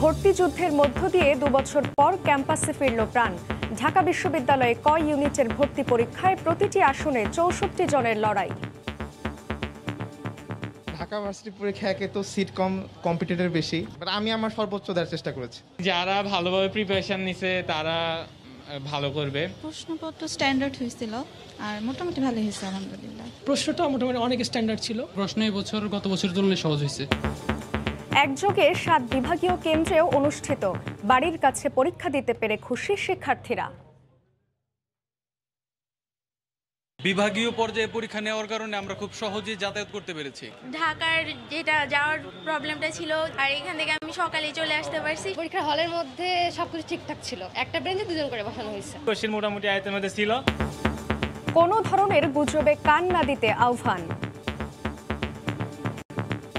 ভর্তি যুদ্ধের মধ্য দিয়ে 2 বছর পর ক্যাম্পাসে ফিরল প্রাণ। ঢাকা বিশ্ববিদ্যালয়ে ক ইউনিটের ভর্তি পরীক্ষায় প্রতিটি আসনে 64 জনের লড়াই। ঢাকা ভার্সিটি পরীক্ষা একে তো সিট কম, কম্পিটিটর বেশি, বাট আমি আমার সর্বোচ্চ দেওয়ার চেষ্টা করেছি। যারা ভালোভাবে প্রিপারেশন নিছে তারা ভালো করবে। প্রশ্নপত্র স্ট্যান্ডার্ড হয়েছিল আর মোটামুটি ভালো হয়েছে আলহামদুলিল্লাহ। প্রশ্নটা মোটামুটি অনেক স্ট্যান্ডার্ড ছিল। প্রশ্ন এবছর গত বছর তুলনায় সহজ হয়েছে। একযোগে 7 বিভাগীয় কেন্দ্রেও অনুষ্ঠিত, বাড়ির কাছে পরীক্ষা দিতে পেরে খুশি শিক্ষার্থীরা। বিভাগীয় পর্যায়ে পরীক্ষা নেওয়ার কারণে আমরা খুব সহজেই যাতায়াত করতে পেরেছি। ঢাকার যেটা যাওয়ার প্রবলেমটা ছিল, আর এখান থেকে আমি সকালে চলে আসতে পারছি। পরীক্ষার হলের মধ্যে সবকিছু ঠিকঠাক ছিল, একটা বেঞ্চে 2 জন করে বসানো হয়েছে। কোশ্চেন মোটামুটি আয়ত্তের মধ্যে ছিল। কোনো ধরনের গুজবে কান না দিতে আহ্বান।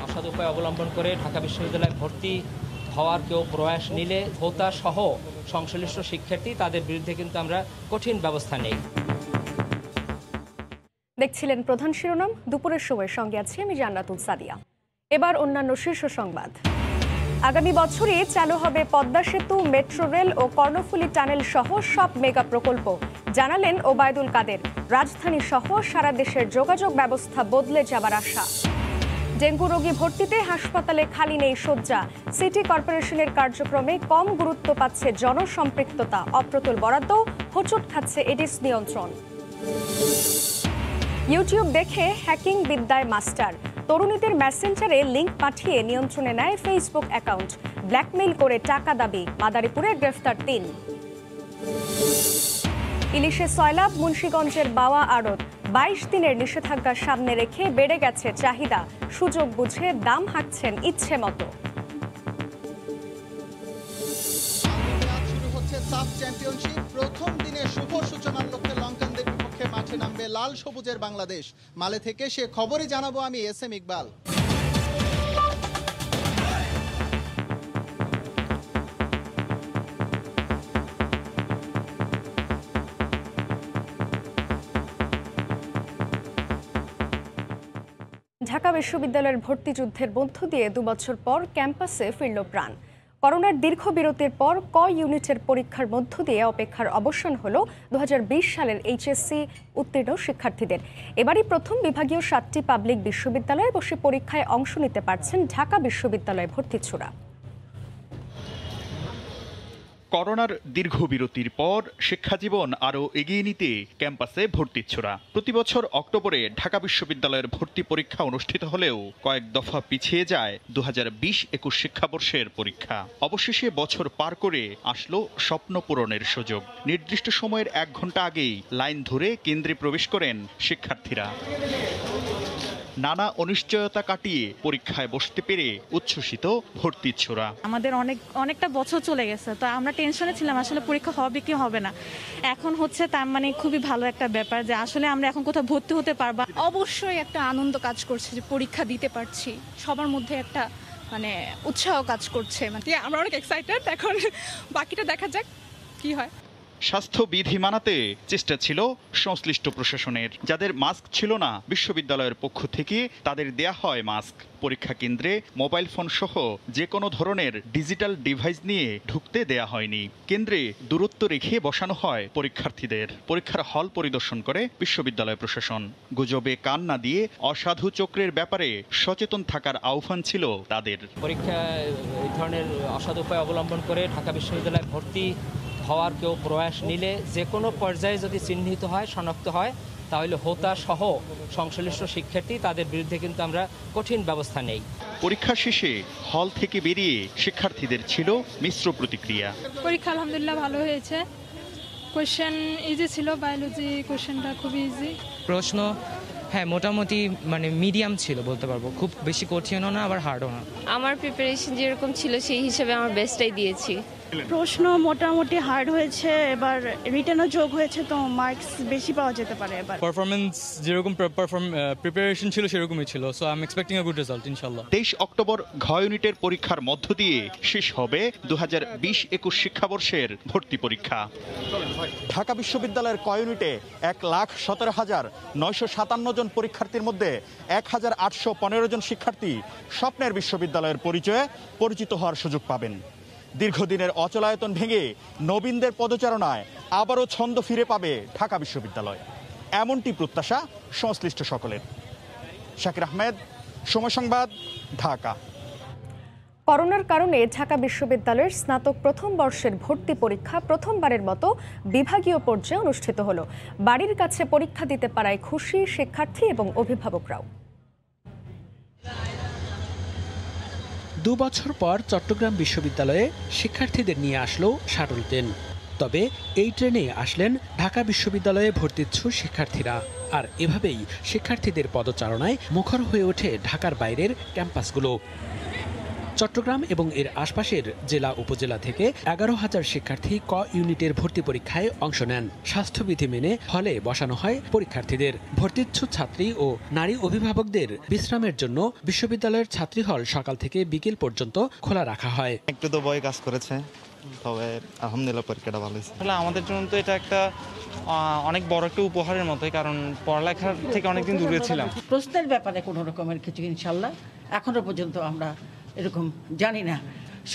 অসৎ উপায় অবলম্বন করে ঢাকা বিশ্ববিদ্যালয়ে ভর্তি হওয়ার কেউ প্রয়াস নিলে হোতা সহ সংশ্লিষ্ট শিক্ষার্থী তাদের বিরুদ্ধে কিন্তু আমরা কঠিন ব্যবস্থা নেই। দেখছিলেন প্রধান শিরোনাম, দুপুরের সময় সঙ্গে আছি আমি জান্নাতুল সাদিয়া। এবার অন্যান্য শীর্ষ সংবাদ। আগামী বছরই চালু হবে পদ্মা সেতু, মেট্রো রেল ও কর্ণফুলী টানেল সহ সব মেগা প্রকল্প, জানালেন ওবায়দুল কাদের। রাজধানী সহ সারা দেশের যোগাযোগ ব্যবস্থা বদলে যাবার আশা। ডেঙ্গু রোগী ভর্তিতে হাসপাতালে খালি নেই শয্যা। সিটি কর্পোরেশনের কার্যক্রমে কম গুরুত্ব পাচ্ছে জনসম্পৃক্ততা। অপ্রতুল বরাদ্দ, হোঁচট খাচ্ছে এডিস নিয়ন্ত্রণ। ইউটিউব দেখে হ্যাকিং বিদ্যায় মাস্টার। তরুণীদের মেসেঞ্জারে লিংক পাঠিয়ে নিয়ন্ত্রণে নেয় ফেসবুক অ্যাকাউন্ট। ব্ল্যাকমেইল করে টাকা দাবি, মাদারীপুরে গ্রেফতার 3। ইলিশে সয়লাব, মুন্সিগঞ্জের বাওয়া আড়ত। 22 দিনের নিষেধাজ্ঞা সামনে রেখে বেড়ে গেছে চাহিদা। সুযোগ বুঝে দাম হাঁকছেন ইচ্ছে মতো। শুরু হচ্ছে সাফ চ্যাম্পিয়নশিপ। প্রথম দিনে শুভ সূচনার লক্ষ্যে লঙ্কানদের বিপক্ষে মাঠে নামবে লাল সবুজের বাংলাদেশ। মালে থেকে সে খবরই জানাবো আমি এস এম ইকবাল। ঢাকা বিশ্ববিদ্যালয়ের ভর্তি যুদ্ধের মধ্য দিয়ে 2 বছর পর ক্যাম্পাসে ফিরল প্রাণ। করোনার দীর্ঘ বিরতির পর ক ইউনিটের পরীক্ষার মধ্য দিয়ে অপেক্ষার অবসান হলো 2020 সালের এইচএসসি উত্তীর্ণ শিক্ষার্থীদের। এবারই প্রথম বিভাগীয় 7টি পাবলিক বিশ্ববিদ্যালয়ে বসে পরীক্ষায় অংশ নিতে পারছেন ঢাকা বিশ্ববিদ্যালয়ে ভর্তিচ্ছুরা। করোনার দীর্ঘ বিরতির পর শিক্ষাজীবন আরও এগিয়ে নিতে ক্যাম্পাসে ভর্তিচ্ছুরা। প্রতি বছর অক্টোবরে ঢাকা বিশ্ববিদ্যালয়ের ভর্তি পরীক্ষা অনুষ্ঠিত হলেও কয়েক দফা পিছিয়ে যায় 2020-21 শিক্ষাবর্ষের পরীক্ষা। অবশেষে বছর পার করে আসলো স্বপ্ন পূরণের সুযোগ। নির্দিষ্ট সময়ের 1 ঘন্টা আগেই লাইন ধরে কেন্দ্রে প্রবেশ করেন শিক্ষার্থীরা। নানা অনিশ্চয়তা কাটিয়ে পরীক্ষায় বসতে পেরে উচ্ছ্বসিত ভর্তিচ্ছুরা। আমাদের অনেকটা বছর চলে গেছে, তো আমরা টেনশনে ছিলাম আসলে পরীক্ষা হবে কি হবে না। এখন হচ্ছে তার মানে খুবই ভালো একটা ব্যাপার যে আসলে আমরা এখন কোথাও ভর্তি হতে পারবো। অবশ্যই একটা আনন্দ কাজ করছে যে পরীক্ষা দিতে পারছি, সবার মধ্যে একটা মানে উৎসাহ কাজ করছে। মানে আমরা অনেক এক্সাইটেড, এখন বাকিটা দেখা যাক কি হয়। স্বাস্থ্যবিধি মানাতে চেষ্টা ছিল সংশ্লিষ্ট প্রশাসনের। যাদের মাস্ক ছিল না, বিশ্ববিদ্যালয়ের পক্ষ থেকে তাদের দেয়া হয় মাস্ক। পরীক্ষা কেন্দ্রে মোবাইল ফোন সহ যে কোনো ধরনের ডিজিটাল ডিভাইস নিয়ে ঢুকতে দেয়া হয়নি। কেন্দ্রে দূরত্ব রেখে বসানো হয় পরীক্ষার্থীদের। পরীক্ষার হল পরিদর্শন করে বিশ্ববিদ্যালয় প্রশাসন। গুজবে কান না দিয়ে অসাধু চক্রের ব্যাপারে সচেতন থাকার আহ্বান ছিল তাদের। পরীক্ষা এই ধরনের অসৎ উপায় অবলম্বন করে ঢাকা বিশ্ববিদ্যালয়ে ভর্তি হওয়ার কেউ প্রয়াস নিলে যে কোনো পর্যায়ে যদি চিহ্নিত হয়, শনাক্ত হয়, তাহলে হোতা সহ সংশ্লিষ্ট শিক্ষার্থী তাদের বিরুদ্ধে কিন্তু আমরা কঠিন ব্যবস্থা নেই। পরীক্ষা শেষে হল থেকে বেরিয়ে শিক্ষার্থীদের ছিল মিশ্র প্রতিক্রিয়া। পরীক্ষা আলহামদুলিল্লাহ ভালো হয়েছে। কোশ্চেন ইজি ছিল, বায়োলজি কোশ্চেনটা খুবই ইজি। প্রশ্ন হ্যাঁ মোটামুটি মানে মিডিয়াম ছিল বলতে পারবো, খুব বেশি কঠিনও না আবার হার্ডও না। আমার প্রিপারেশন যেরকম ছিল সেই হিসেবে আমার বেস্টটাই দিয়েছি। প্রশ্ন মোটামুটি হার্ড হয়েছে, এবার রিটেনও যোগ হয়েছে, তো মার্কস বেশি পাওয়া যেতে পারে। এবার পারফরমেন্স যেরকম প্রিপারেশন ছিল সেরকমই ছিল, so I am expecting a good result ইনশাআল্লাহ। 23 অক্টোবর ঘ ইউনিটের পরীক্ষার মধ্য দিয়ে শেষ হবে 2020-21 শিক্ষাবর্ষের ভর্তি পরীক্ষা। ঢাকা বিশ্ববিদ্যালয়ের ক ইউনিটে 1,17,957 জন পরীক্ষার্থীর মধ্যে 1,815 জন শিক্ষার্থী স্বপ্নের বিশ্ববিদ্যালয়ের পরিচয়ে পরিচিত হওয়ার সুযোগ পাবেন। দীর্ঘদিনের অচলায়তন ভেঙে নবীনদের পদচারণায় আবারও ছন্দ ফিরে পাবে ঢাকা বিশ্ববিদ্যালয়, এমনটি প্রত্যাশা সংশ্লিষ্ট সকলের। শাকির আহমেদ, সময় সংবাদ, ঢাকা। করোনার কারণে ঢাকা বিশ্ববিদ্যালয়ের স্নাতক প্রথম বর্ষের ভর্তি পরীক্ষা প্রথমবারের মতো বিভাগীয় পর্যায়ে অনুষ্ঠিত হলো। বাড়ির কাছে পরীক্ষা দিতে পারায় খুশি শিক্ষার্থী এবং অভিভাবকরাও। 2 বছর পর চট্টগ্রাম বিশ্ববিদ্যালয়ে শিক্ষার্থীদের নিয়ে আসলো শাটল ট্রেন। তবে এই ট্রেনে আসলেন ঢাকা বিশ্ববিদ্যালয়ে ভর্তিচ্ছু শিক্ষার্থীরা। আর এভাবেই শিক্ষার্থীদের পদচারণায় মুখর হয়ে ওঠে ঢাকার বাইরের ক্যাম্পাসগুলো। চট্টগ্রাম এবং এর আশপাশের জেলা উপজেলা থেকে 11,000 শিক্ষার্থী ক ইউনিটের ভর্তি পরীক্ষায় অংশ নেন। স্বাস্থ্যবিধি মেনে হলে বসানো হয় পরীক্ষার্থীদের। ভর্তিচ্ছু ছাত্রী ও নারী অভিভাবকদের বিশ্রামের জন্য বিশ্ববিদ্যালয়ের ছাত্রী হল সকাল থেকে বিকেল পর্যন্ত খোলা রাখা হয়। একটু তো ভয় কাজ করেছে, তবে আলহামদুলিল্লাহ পরীক্ষাটা ভালো হয়েছে। আমাদের জন্য তো এটা একটা অনেক বড় একটা উপহারের মতোই, কারণ পড়ালেখার থেকে অনেকদিন দূরে ছিলাম। প্রশ্নের ব্যাপারে কোনো রকমের কিছু ইনশাল্লাহ এখনো পর্যন্ত আমরা এরকম জানি না।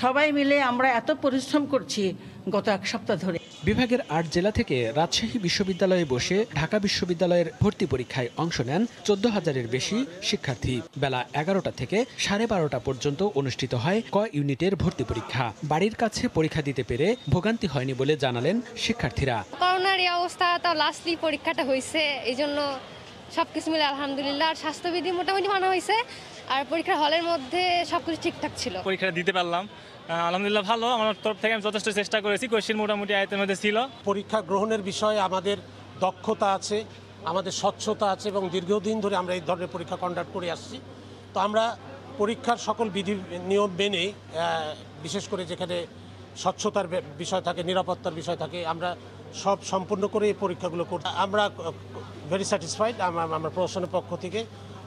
সবাই মিলে আমরা এত পরিশ্রম করছি গত 1 সপ্তাহ ধরে। বিভাগের 8 জেলা থেকে রাজশাহী বিশ্ববিদ্যালয়ে বসে ঢাকা বিশ্ববিদ্যালয়ের ভর্তি পরীক্ষায় অংশ নেন 14,000-এর বেশি শিক্ষার্থী। বেলা 11টা থেকে 12:30 পর্যন্ত অনুষ্ঠিত হয় ক ইউনিটের ভর্তি পরীক্ষা। বাড়ির কাছে পরীক্ষা দিতে পেরে ভোগান্তি হয়নি বলে জানালেন শিক্ষার্থীরা। করোনার এই অবস্থা, তাও লাস্টলি পরীক্ষাটা হয়েছে, এই জন্য সবকিছু মিলে আলহামদুলিল্লাহ। আর স্বাস্থ্যবিধি মোটামুটি মানা হয়েছে, আর পরীক্ষার হলের মধ্যে সবকিছু ঠিকঠাক ছিল। পরীক্ষাটা দিতে পারলাম, আলহামদুলিল্লাহ ভালো। আমার তরফ থেকে আমি যথেষ্ট চেষ্টা করেছি। কোয়েশ্চেন মোটামুটি আয়তের মধ্যে ছিল। পরীক্ষা গ্রহণের বিষয়ে আমাদের দক্ষতা আছে, আমাদের স্বচ্ছতা আছে এবং দীর্ঘদিন ধরে আমরা এই ধরনের পরীক্ষা কন্ডাক্ট করে আসছি। তো আমরা পরীক্ষার সকল বিধি নিয়ম মেনে, বিশেষ করে যেখানে স্বচ্ছতার বিষয় থাকে, নিরাপত্তার বিষয় থাকে, আমরা সব সম্পূর্ণ করে এই পরীক্ষাগুলো করতে আমরা ভেরি স্যাটিসফাইড। আমরা প্রশাসনের পক্ষ থেকে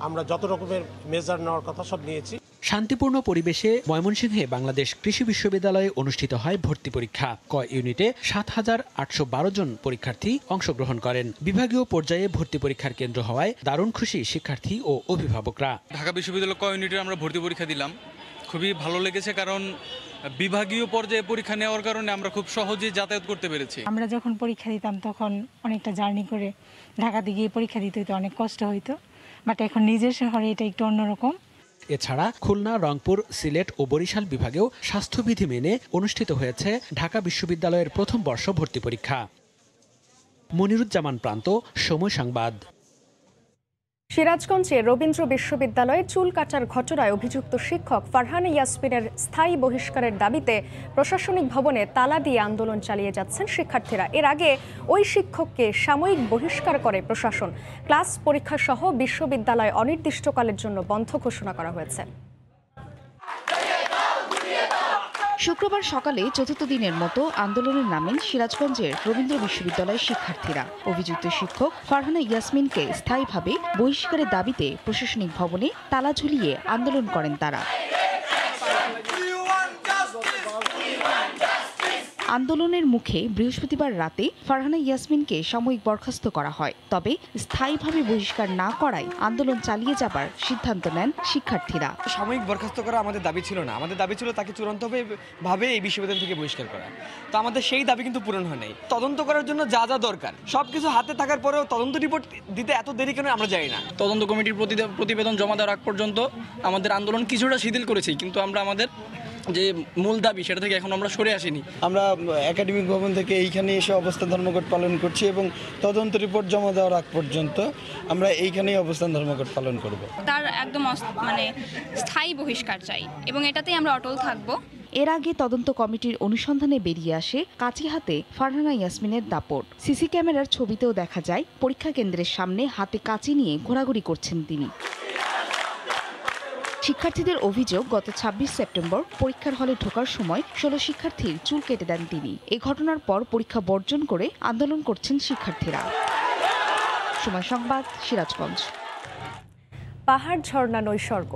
আমরা যত রকমের মেজার নেওয়ার কথা সব নিয়েছি। শান্তিপূর্ণ পরিবেশে ময়মনসিংহে বাংলাদেশ কৃষি বিশ্ববিদ্যালয়ে অনুষ্ঠিত হয় ভর্তি পরীক্ষা। ক ইউনিটে 7,812 জন পরীক্ষার্থী অংশগ্রহণ করেন। বিভাগীয় পর্যায়ে ভর্তি পরীক্ষার কেন্দ্র হওয়ায় দারুণ খুশি শিক্ষার্থী ও অভিভাবকরা। ঢাকা বিশ্ববিদ্যালয় ক ইউনিটে আমরা ভর্তি পরীক্ষা দিলাম, খুবই ভালো লেগেছে, কারণ বিভাগীয় পর্যায়ে পরীক্ষা নেওয়ার কারণে আমরা খুব সহজেই যাতায়াত করতে পেরেছি। আমরা যখন পরীক্ষা দিতাম তখন অনেকটা জার্নি করে ঢাকাতে গিয়ে পরীক্ষা দিতে হতো, অনেক কষ্ট হইতো, বাট এখন নিজের শহরে এটা একটু অন্যরকম। এছাড়া খুলনা, রংপুর, সিলেট ও বরিশাল বিভাগেও স্বাস্থ্যবিধি মেনে অনুষ্ঠিত হয়েছে ঢাকা বিশ্ববিদ্যালয়ের প্রথম বর্ষ ভর্তি পরীক্ষা। মনিরুজ্জামান প্রান্ত, সময় সংবাদ। সিরাজগঞ্জে রবীন্দ্র বিশ্ববিদ্যালয়ে চুল কাটার ঘটনায় অভিযুক্ত শিক্ষক ফারহানা ইয়াসমিনের স্থায়ী বহিষ্কারের দাবিতে প্রশাসনিক ভবনে তালা দিয়ে আন্দোলন চালিয়ে যাচ্ছেন শিক্ষার্থীরা। এর আগে ওই শিক্ষককে সাময়িক বহিষ্কার করে প্রশাসন। ক্লাস পরীক্ষা সহ বিশ্ববিদ্যালয় অনির্দিষ্টকালের জন্য বন্ধ ঘোষণা করা হয়েছে। শুক্রবার সকালে চতুর্থ দিনের মতো আন্দোলনের নামেন সিরাজগঞ্জের রবীন্দ্র বিশ্ববিদ্যালয়ের শিক্ষার্থীরা। অভিযুক্ত শিক্ষক ফারহানা ইয়াসমিনকে স্থায়ীভাবে বহিষ্কারের দাবিতে প্রশাসনিক ভবনে তালা ঝুলিয়ে আন্দোলন করেন তারা। আন্দোলনের মুখে বৃহস্পতিবার রাতে ফারহানা ইয়াসমিনকে সাময়িক বরখাস্ত করা হয়। তবে স্থায়ীভাবে বহিষ্কার না করায় আন্দোলন চালিয়ে যাবার সিদ্ধান্ত নেন শিক্ষার্থীরা। সাময়িক বরখাস্ত করা আমাদের দাবি ছিল না, আমাদের দাবি ছিল তাকে চূড়ান্তভাবে এই বিশ্ববিদ্যালয় থেকে বহিষ্কার করা। তো আমাদের সেই দাবি কিন্তু পূরণ হয় নাই। তদন্ত করার জন্য যা যা দরকার সবকিছু হাতে থাকার পরেও তদন্ত রিপোর্ট দিতে এত দেরি কেন আমরা জানি না। তদন্ত কমিটির প্রতিবেদন জমা দেওয়ার আগ পর্যন্ত আমাদের আন্দোলন কিছুটা শিথিল করেছি, কিন্তু আমরা আমাদের যে মূল দাবি সেটা থেকে এখন আমরা সরে আসিনি। আমরা একাডেমিক ভবন থেকে এইখানে এসে অবস্থান ধর্মঘট পালন করছি এবং তদন্ত রিপোর্ট জমা দেওয়ার আগ পর্যন্ত আমরা এইখানেই অবস্থান ধর্মঘট পালন করব। তার একদম স্থায়ী বহিষ্কার চাই এবং এটাতেই আমরা অটল থাকব। এর আগে তদন্ত কমিটির অনুসন্ধানে বেরিয়ে আসে কাঁচি হাতে ফারহানা ইয়াসমিনের দাপট। সিসি ক্যামেরার ছবিতেও দেখা যায় পরীক্ষা কেন্দ্রের সামনে হাতে কাঁচি নিয়ে ঘোরাঘুরি করছেন তিনি। শিক্ষার্থীদের অভিযোগ, গত 26 সেপ্টেম্বর পরীক্ষার হলে ঢোকার সময় 16 শিক্ষার্থীর চুল কেটে দেন তিনি। এই ঘটনার পর পরীক্ষা বর্জন করে আন্দোলন করছেন শিক্ষার্থীরা। সময় সংবাদ, সিরাজগঞ্জ। পাহাড় ঝর্ণা নৈসর্গ।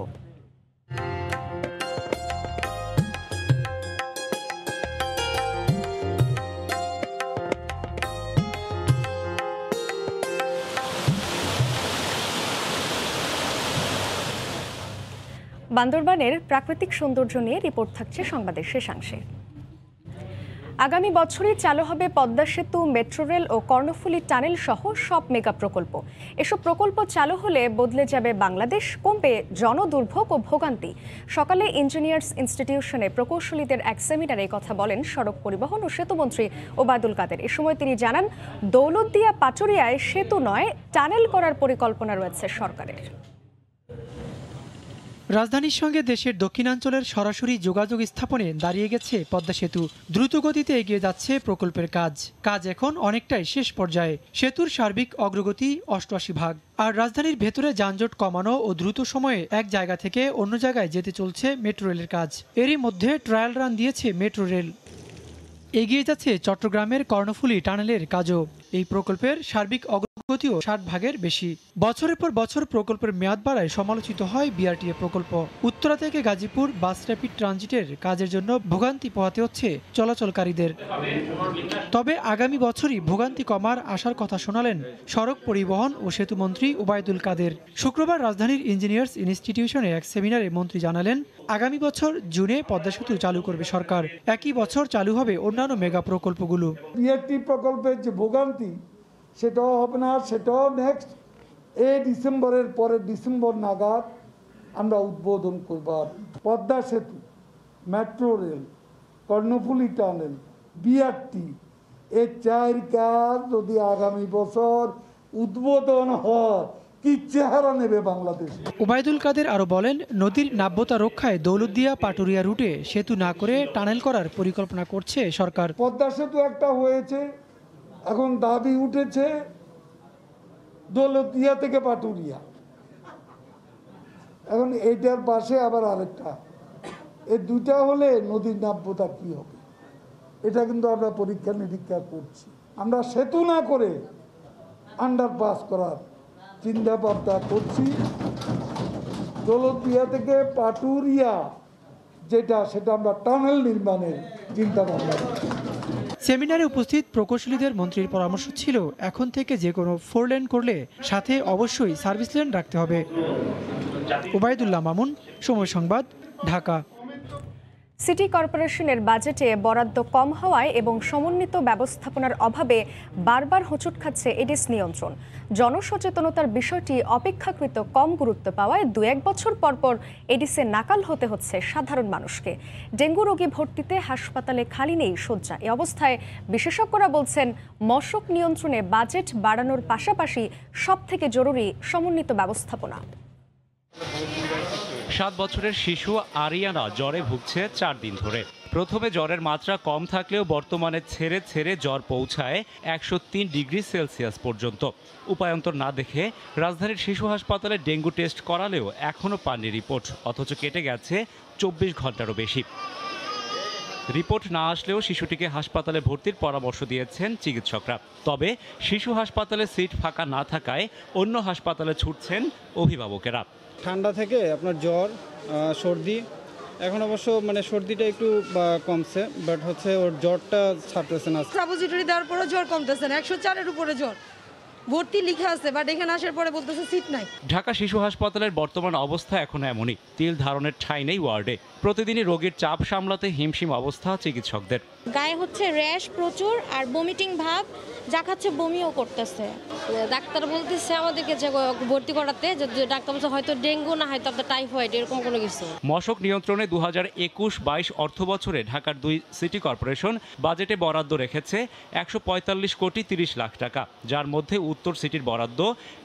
বান্দরবানের প্রাকৃতিক সৌন্দর্য নিয়ে রিপোর্ট থাকছে সংবাদের শেষাংশে। আগামী বছরই চালু হবে পদ্মা সেতু, মেট্রো রেল ও কর্ণফুলী টানেল সহ সব মেগা প্রকল্প। এসব প্রকল্প চালু হলে বদলে যাবে বাংলাদেশ, কমবে জনদুর্ভোগ ও ভোগান্তি। সকালে ইঞ্জিনিয়ার্স ইনস্টিটিউশনে প্রকৌশলীদের এক সেমিনারে কথা বলেন সড়ক পরিবহন ও সেতুমন্ত্রী ওবায়দুল কাদের। এ সময় তিনি জানান, দৌলতদিয়া পাটুরিয়ায় সেতু নয়, টানেল করার পরিকল্পনা রয়েছে সরকারের। রাজধানীর সঙ্গে দেশের দক্ষিণাঞ্চলের সরাসরি যোগাযোগ স্থাপনে দাঁড়িয়ে গেছে পদ্মা সেতু। দ্রুত গতিতে এগিয়ে যাচ্ছে প্রকল্পের কাজ এখন অনেকটাই শেষ পর্যায়ে। সেতুর সার্বিক অগ্রগতি 88%। আর রাজধানীর ভেতরে যানজট কমানো ও দ্রুত সময়ে এক জায়গা থেকে অন্য জায়গায় যেতে চলছে মেট্রো রেলের কাজ। এরই মধ্যে ট্রায়াল রান দিয়েছে মেট্রো রেল। এগিয়ে যাচ্ছে চট্টগ্রামের কর্ণফুলী টানেলের কাজও। এই প্রকল্পের সার্বিক অগ্রগতিও 60% বেশি। বছরের পর বছর প্রকল্পের মেয়াদ বাড়ায় সমালোচিত হয় বিআরটিএ প্রকল্প। উত্তরা থেকে গাজীপুর বাস র্যাপিড ট্রানজিটের কাজের জন্য ভোগান্তি পোহাতে হচ্ছে চলাচলকারীদের। তবে আগামী বছরই ভোগান্তি কমার আশার কথা শোনালেন সড়ক পরিবহন ও সেতুমন্ত্রী ওবায়দুল কাদের। শুক্রবার রাজধানীর ইঞ্জিনিয়ার্স ইনস্টিটিউশনে এক সেমিনারে মন্ত্রী জানালেন, আগামী বছর জুনে পদ্মা সেতু চালু করবে সরকার। একই বছর চালু হবে অন্যান্য মেগা প্রকল্পগুলো। বিআরটি প্রকল্পের যে ভোগান্তি সেটাও হবে না, সেটাও নেক্সট ডিসেম্বরের পরে ডিসেম্বর নাগাদ আমরা উদ্বোধন করব। পদ্মা সেতু, metro rail, Karnaphuli tunnel, BRT, এই 4 কাজ যদি আগামী বছর উদ্বোধন হয়, কি চেহারা নেবে বাংলাদেশ। ওবায়দুল কাদের আরো বলেন, নদীর নাব্যতা রক্ষায় দৌলতদিয়া পাটুরিয়া রুটে সেতু না করে টানেল করার পরিকল্পনা করছে সরকার। পদ্মা সেতু একটা হয়েছে, এখন দাবি উঠেছে দৌলতদিয়া থেকে পাটুরিয়া, এখন এইটার পাশে আবার আরেকটা। এই দুটা হলে নদীর নাব্যতা কি হবে, এটা কিন্তু আমরা পরীক্ষা নিরীক্ষা করছি। আমরা সেতু না করে আন্ডারপাস করার চিন্তা ভাবনা করছি। দৌলতদিয়া থেকে পাটুরিয়া সেটা আমরা টানেল নির্মাণের চিন্তা ভাবনা করছি। সেমিনারে উপস্থিত প্রকৌশলীদের মন্ত্রীর পরামর্শ ছিল, এখন থেকে যে কোনো 4 লেন করলে সাথে অবশ্যই সার্ভিস লেন রাখতে হবে। ওবায়দুল্লাহ মামুন, সময় সংবাদ, ঢাকা। সিটি কর্পোরেশনের বাজেটে বরাদ্দ কম হওয়ায় এবং সমন্বিত ব্যবস্থাপনার অভাবে বারবার হোঁচট খাচ্ছে এডিস নিয়ন্ত্রণ। জনসচেতনতার বিষয়টি অপেক্ষাকৃত কম গুরুত্ব পাওয়ায় 2-1 বছর পরপর এডিসে নাকাল হতে হচ্ছে সাধারণ মানুষকে। ডেঙ্গু রোগী ভর্তিতে হাসপাতালে খালি নেই শয্যা। এ অবস্থায় বিশেষজ্ঞরা বলছেন, মশক নিয়ন্ত্রণে বাজেট বাড়ানোর পাশাপাশি সবথেকে জরুরি সমন্বিত ব্যবস্থাপনা। 7 বছরের শিশু আরিয়ানা জ্বরে ভুগছে 4 দিন ধরে। প্রথমে জ্বরের মাত্রা কম থাকলেও বর্তমানে ছেড়ে ছেড়ে জ্বর পৌঁছায় 103 ডিগ্রি সেলসিয়াস পর্যন্ত। উপায়ন্তর না দেখে রাজধানীর শিশু হাসপাতালে ডেঙ্গু টেস্ট করালেও এখনও পাননি রিপোর্ট, অথচ কেটে গেছে 24 ঘন্টারও বেশি। রিপোর্ট না আসলেও শিশুটিকে হাসপাতালে ভর্তির পরামর্শ দিয়েছেন চিকিৎসকরা। তবে শিশু হাসপাতালে সিট ফাঁকা না থাকায় অন্য হাসপাতালে ছুটছেন অভিভাবকেরা। ঠান্ডা থেকে আপনার জ্বর, সর্দি, এখন অবশ্য সর্দিটা একটু কমছে, বাট ওর জ্বরটা ছাড়তেছে না। সাপোজিটরি দেওয়ার পরে জ্বর কমতেছে না, 104-এর উপরে জ্বর। ভর্তি লেখা আছে, বাট এখানে আসার পরে বলতেছে সিট নাই। ঢাকা শিশু হাসপাতালের বর্তমান অবস্থা এখন এমনই, তিল ধারণের ঠাঁই নেই ওয়ার্ডে। প্রতিদিনই রোগীর চাপ সামলাতে হিমশিম অবস্থা চিকিৎসকদের। গায়ে হচ্ছে র্যাশ প্রচুর আর বমিটিং ভাব, যা খাচ্ছে বমিও করতেছে। ডাক্তার বলতেছে আমাদেরকে যে ভর্তি করাতে, যে ডাক্তার বলছে হয়তো ডেঙ্গু না হয়তো আপনার টাইফয়েড, এরকম কোনো কিছু। মশক নিয়ন্ত্রণে 2021-22 অর্থ বছরে ঢাকার 2 সিটি কর্পোরেশন বাজেটে বরাদ্দ রেখেছে 145 কোটি 30 লাখ টাকা, যার মধ্যে উত্তর সিটির বরাদ্দ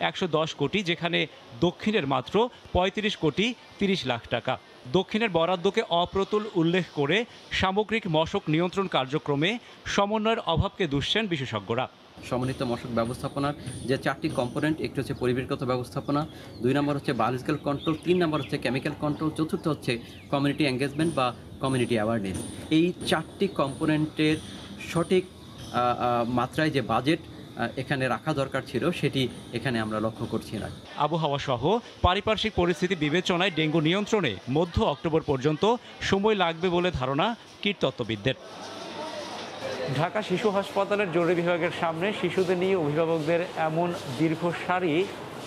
110 কোটি, যেখানে দক্ষিণের মাত্র 35 কোটি 30 লাখ টাকা। দক্ষিণের বরাদ্দকে অপ্রতুল উল্লেখ করে সামগ্রিক মশক নিয়ন্ত্রণ কার্যক্রমে সমন্বয়ের অভাবকে দুষছেন বিশেষজ্ঞরা। সমন্বিত মশক ব্যবস্থাপনার যে 4টি কম্পোনেন্ট, একটি হচ্ছে পরিবেশগত ব্যবস্থাপনা, 2 নম্বর হচ্ছে বায়োলজিক্যাল কন্ট্রোল, 3 নম্বর হচ্ছে কেমিক্যাল কন্ট্রোল, চতুর্থ হচ্ছে কমিউনিটি এঙ্গেজমেন্ট বা কমিউনিটি অ্যাওয়ারনেস। এই 4টি কম্পোনেন্টের সঠিক মাত্রায় যে বাজেট এখানে রাখা দরকার ছিল, সেটি এখানে আমরা লক্ষ্য করছি না। আবহাওয়া সহ পারিপার্শ্বিক পরিস্থিতি বিবেচনায় ডেঙ্গু নিয়ন্ত্রণে মধ্য অক্টোবর পর্যন্ত সময় লাগবে বলে ধারণা কীটতত্ত্ববিদদের। ঢাকা শিশু হাসপাতালের জরুরি বিভাগের সামনে শিশুদের নিয়ে অভিভাবকদের এমন দীর্ঘ সারি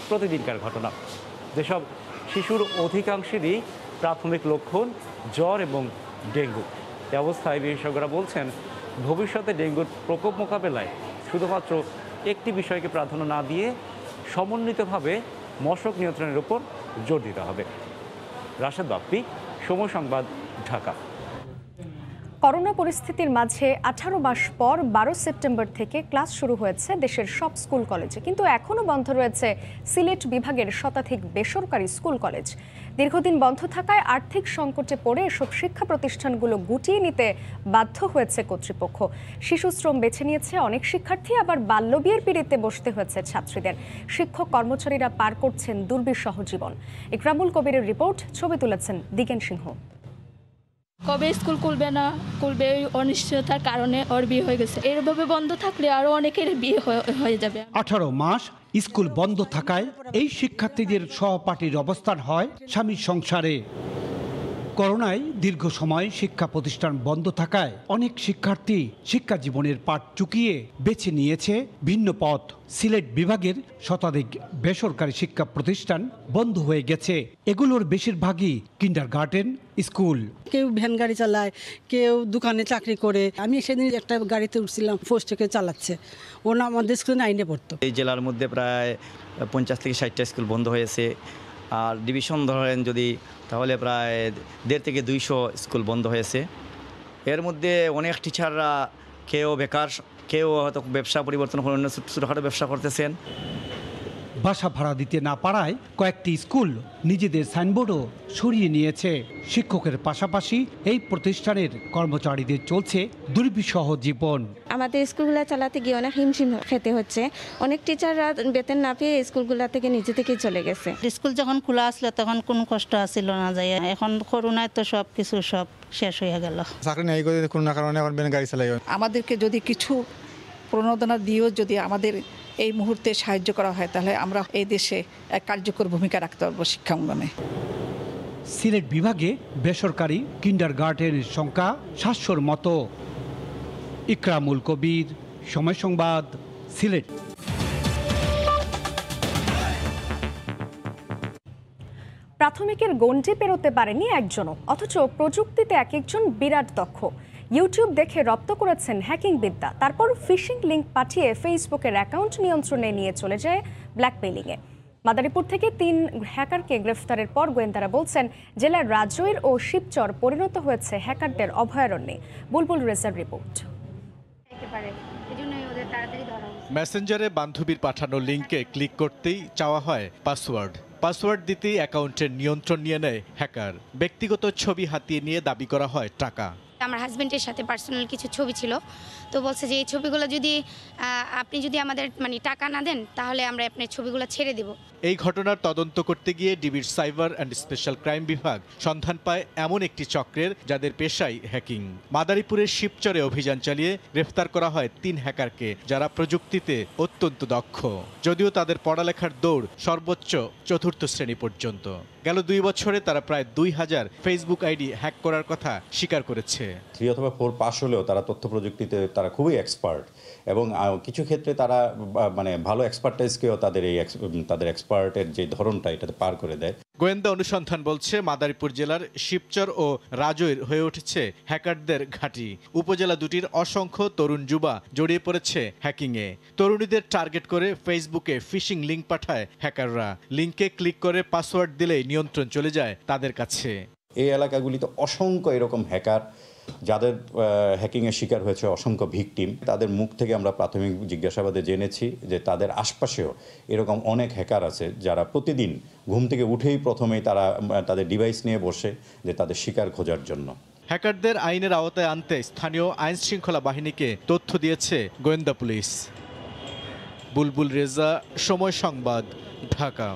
প্রতিদিনকার ঘটনা। যেসব শিশুর অধিকাংশেরই প্রাথমিক লক্ষণ জ্বর এবং ডেঙ্গু। এ অবস্থায় বিশেষজ্ঞরা বলছেন, ভবিষ্যতে ডেঙ্গুর প্রকোপ মোকাবেলায় শুধুমাত্র একটি বিষয়কে প্রাধান্য না দিয়ে সমন্বিতভাবে মশক নিয়ন্ত্রণের উপর জোর দিতে হবে। রাশেদ বাপ্পি, সময় সংবাদ, ঢাকা। করোনা পরিস্থিতির মাঝে 18 মাস পর 12 সেপ্টেম্বর থেকে ক্লাস শুরু হয়েছে দেশের সব স্কুল কলেজে, কিন্তু এখনও বন্ধ রয়েছে সিলেট বিভাগের শতাধিক বেসরকারি স্কুল কলেজ। দীর্ঘদিন বন্ধ থাকায় আর্থিক সংকটে পড়ে এসব শিক্ষা প্রতিষ্ঠানগুলো গুটিয়ে নিতে বাধ্য হয়েছে কর্তৃপক্ষ। শিশুশ্রম বেছে নিয়েছে অনেক শিক্ষার্থী, আবার বাল্যবিয়ের পিড়িতে বসতে হয়েছে ছাত্রীদের। শিক্ষক কর্মচারীরা পার করছেন দুর্বিষহ জীবন। ইকরামুল কবিরের রিপোর্ট, ছবি তুলেছেন দিগেন সিংহ। কবে স্কুল খুলবে না খুলবে ওই অনিশ্চয়তার কারণে ওর বিয়ে হয়ে গেছে। এরভাবে বন্ধ থাকলে আরো অনেকের বিয়ে হয়ে যাবে। 18 মাস স্কুল বন্ধ থাকায় এই শিক্ষার্থীদের সহপাঠীর অবস্থান হয় স্বামীর সংসারে। করোনায় দীর্ঘ সময় শিক্ষা প্রতিষ্ঠান বন্ধ থাকায় অনেক শিক্ষার্থী শিক্ষা জীবনের পাঠ চুকিয়ে বেছে নিয়েছে ভিন্ন পথ। সিলেট বিভাগের শতাধিক বেসরকারি শিক্ষা প্রতিষ্ঠান বন্ধ হয়ে গেছে। এগুলোর বেশিরভাগই কিন্ডারগার্টেন স্কুল। কেউ ভ্যান গাড়ি চালায়, কেউ দোকানে চাকরি করে। আমি সেদিন একটা গাড়িতে উঠছিলাম, পোস্ট থেকে চালাচ্ছে, ও না আমাদের স্কুলে 9-এ পড়তো। এই জেলার মধ্যে প্রায় 50 থেকে 60টা স্কুল বন্ধ হয়েছে। আর ডিভিশন ধরেন যদি, তাহলে প্রায় 150 থেকে 200 স্কুল বন্ধ হয়েছে। এর মধ্যে অনেক টিচাররা কেউ বেকার, কেউ হয়তো ব্যবসা পরিবর্তন করে অন্য ছোটোখাটো ব্যবসা করতেছেন। বাসা ভাড়া দিতে না পারায় কয়েকটি স্কুল নিজেদের সাইনবোর্ডও সরিয়ে নিয়েছে। শিক্ষকের পাশাপাশি এই প্রতিষ্ঠানের কর্মচারীদের চলছে দুর্বিষহ জীবন। আমাদের স্কুলগুলো চালাতে গিয়ে অনেক হিমশিম খেতে হচ্ছে। অনেক টিচাররা বেতন না পেয়ে স্কুলগুলো থেকে নিজে থেকেই চলে গেছে। স্কুল যখন খোলা আসলো তখন কোনো কষ্ট আসছিল না, যায় এখন করোনায় তো সব কিছু সব শেষ হয়ে গেল। চাকরি নাই করে করোনার কারণে এখন গাড়ি চালাই। আমাদেরকে যদি কিছু প্রণোদনা দিয়েও যদি আমাদের এই মুহূর্তে সাহায্য করা হয়, তাহলে আমরা এই দেশে এক কার্যকর ভূমিকা রাখতে পারবো শিক্ষা উন্নয়নে। সিলেট বিভাগে বেসরকারি কিন্ডারগার্টেনের সংখ্যা 700-র মতো। ইকরামুল কবির, সময় সংবাদ, সিলেট। প্রাথমিকের গণ্ডি পেরোতে পারেনি একজনও, অথচ প্রযুক্তিতে এক একজন বিরাট দক্ষ। ইউটিউব দেখে রপ্ত করেছেন হ্যাকিং বিদ্যা, তারপর ফিশিং লিঙ্ক পাঠিয়ে ফেসবুকের অ্যাকাউন্ট নিয়ন্ত্রণে নিয়ে চলে যায় ব্ল্যাকমেইলিংয়ে। মাদারীপুর থেকে 3 হ্যাকারকে গ্রেফতারের পর গোয়েন্দারা বলছেন জেলার রাজৈর ও শিবচর পরিণত হয়েছে হ্যাকারদের অভয়ারণ্যে। বুলবুল রেজার রিপোর্ট। মেসেঞ্জারে বান্ধবীর পাঠানো লিঙ্কে ক্লিক করতেই চাওয়া হয় পাসওয়ার্ড দিতেই অ্যাকাউন্টের নিয়ন্ত্রণ নিয়ে নেয় হ্যাকার। ব্যক্তিগত ছবি হাতিয়ে নিয়ে দাবি করা হয় টাকা। আমার হাজব্যান্ডের সাথে পার্সোনাল কিছু ছবি ছিল, তো বলছে যে এই ছবিগুলো যদি আপনি যদি আমাদের টাকা না দেন তাহলে আমরা আপনার ছবিগুলো ছেড়ে দেব। এই ঘটনার তদন্ত করতে গিয়ে ডিবির সাইবার অ্যান্ড স্পেশাল ক্রাইম বিভাগ সন্ধান পায় এমন একটি চক্রের যাদের পেশাই হ্যাকিং। মাদারীপুরের শিবচরে অভিযান চালিয়ে গ্রেফতার করা হয় 3 হ্যাকারকে, যারা প্রযুক্তিতে অত্যন্ত দক্ষ। যদিও তাদের পড়ালেখার দৌড় সর্বোচ্চ 4র্থ শ্রেণী পর্যন্ত। গেল 2 বছরে তারা প্রায় 2000 ফেসবুক আইডি হ্যাক করার কথা স্বীকার করেছে। 3 অথবা 4 পাস হলেও তারা তথ্য প্রযুক্তিতে তারা খুবই এক্সপার্ট, এবং কিছু ক্ষেত্রে তারা ভালো এক্সপার্টাইজকেও তাদের এক্সপার্টের যে ধরনটা এটাতে পার করে দেয়। গোয়েন্দা অনুসন্ধান বলছে মাদারীপুর জেলার শিবচর ও রাজৈর হয়ে উঠেছে হ্যাকারদের ঘাঁটি। উপজেলা দুটির অসংখ্য তরুণ যুবা জড়িয়ে পড়েছে হ্যাকিংয়ে। তরুণীদের টার্গেট করে ফেসবুকে ফিশিং লিঙ্ক পাঠায় হ্যাকাররা। লিঙ্কে ক্লিক করে পাসওয়ার্ড দিলেই নিয়ন্ত্রণ চলে যায় তাদের কাছে। এই এলাকাগুলিতে অসংখ্য এরকম হ্যাকার যাদের হ্যাকিংয়ের শিকার হয়েছে অসংখ্য ভিকটিম। তাদের মুখ থেকে আমরা প্রাথমিক জিজ্ঞাসাবাদে জেনেছি যে তাদের আশপাশেও এরকম অনেক হ্যাকার আছে যারা প্রতিদিন ঘুম থেকে উঠেই প্রথমেই তারা তাদের ডিভাইস নিয়ে বসে যে তাদের শিকার খোঁজার জন্য। হ্যাকারদের আইনের আওতায় আনতে স্থানীয় আইন শৃঙ্খলা বাহিনীকে তথ্য দিয়েছে গোয়েন্দা পুলিশ। বুলবুল রেজা, সময় সংবাদ, ঢাকা।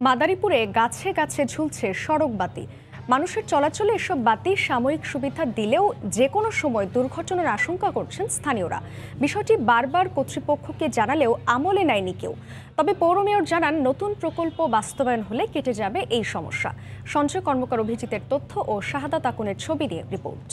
মাদারীপুরে গাছে গাছে ঝুলছে সড়ক বাতি। মানুষের চলাচলে এসব বাতি সাময়িক সুবিধা দিলেও যে কোনো সময় দুর্ঘটনার আশঙ্কা করছেন স্থানীয়রা। বিষয়টি বারবার কর্তৃপক্ষকে জানালেও আমলে নেয়নি কেউ। তবে পৌর মেয়র জানান নতুন প্রকল্প বাস্তবায়ন হলে কেটে যাবে এই সমস্যা। সঞ্জয় কর্মকার অভিজিতের তথ্য ও শাহাদাত আকুনের ছবি দিয়ে রিপোর্ট।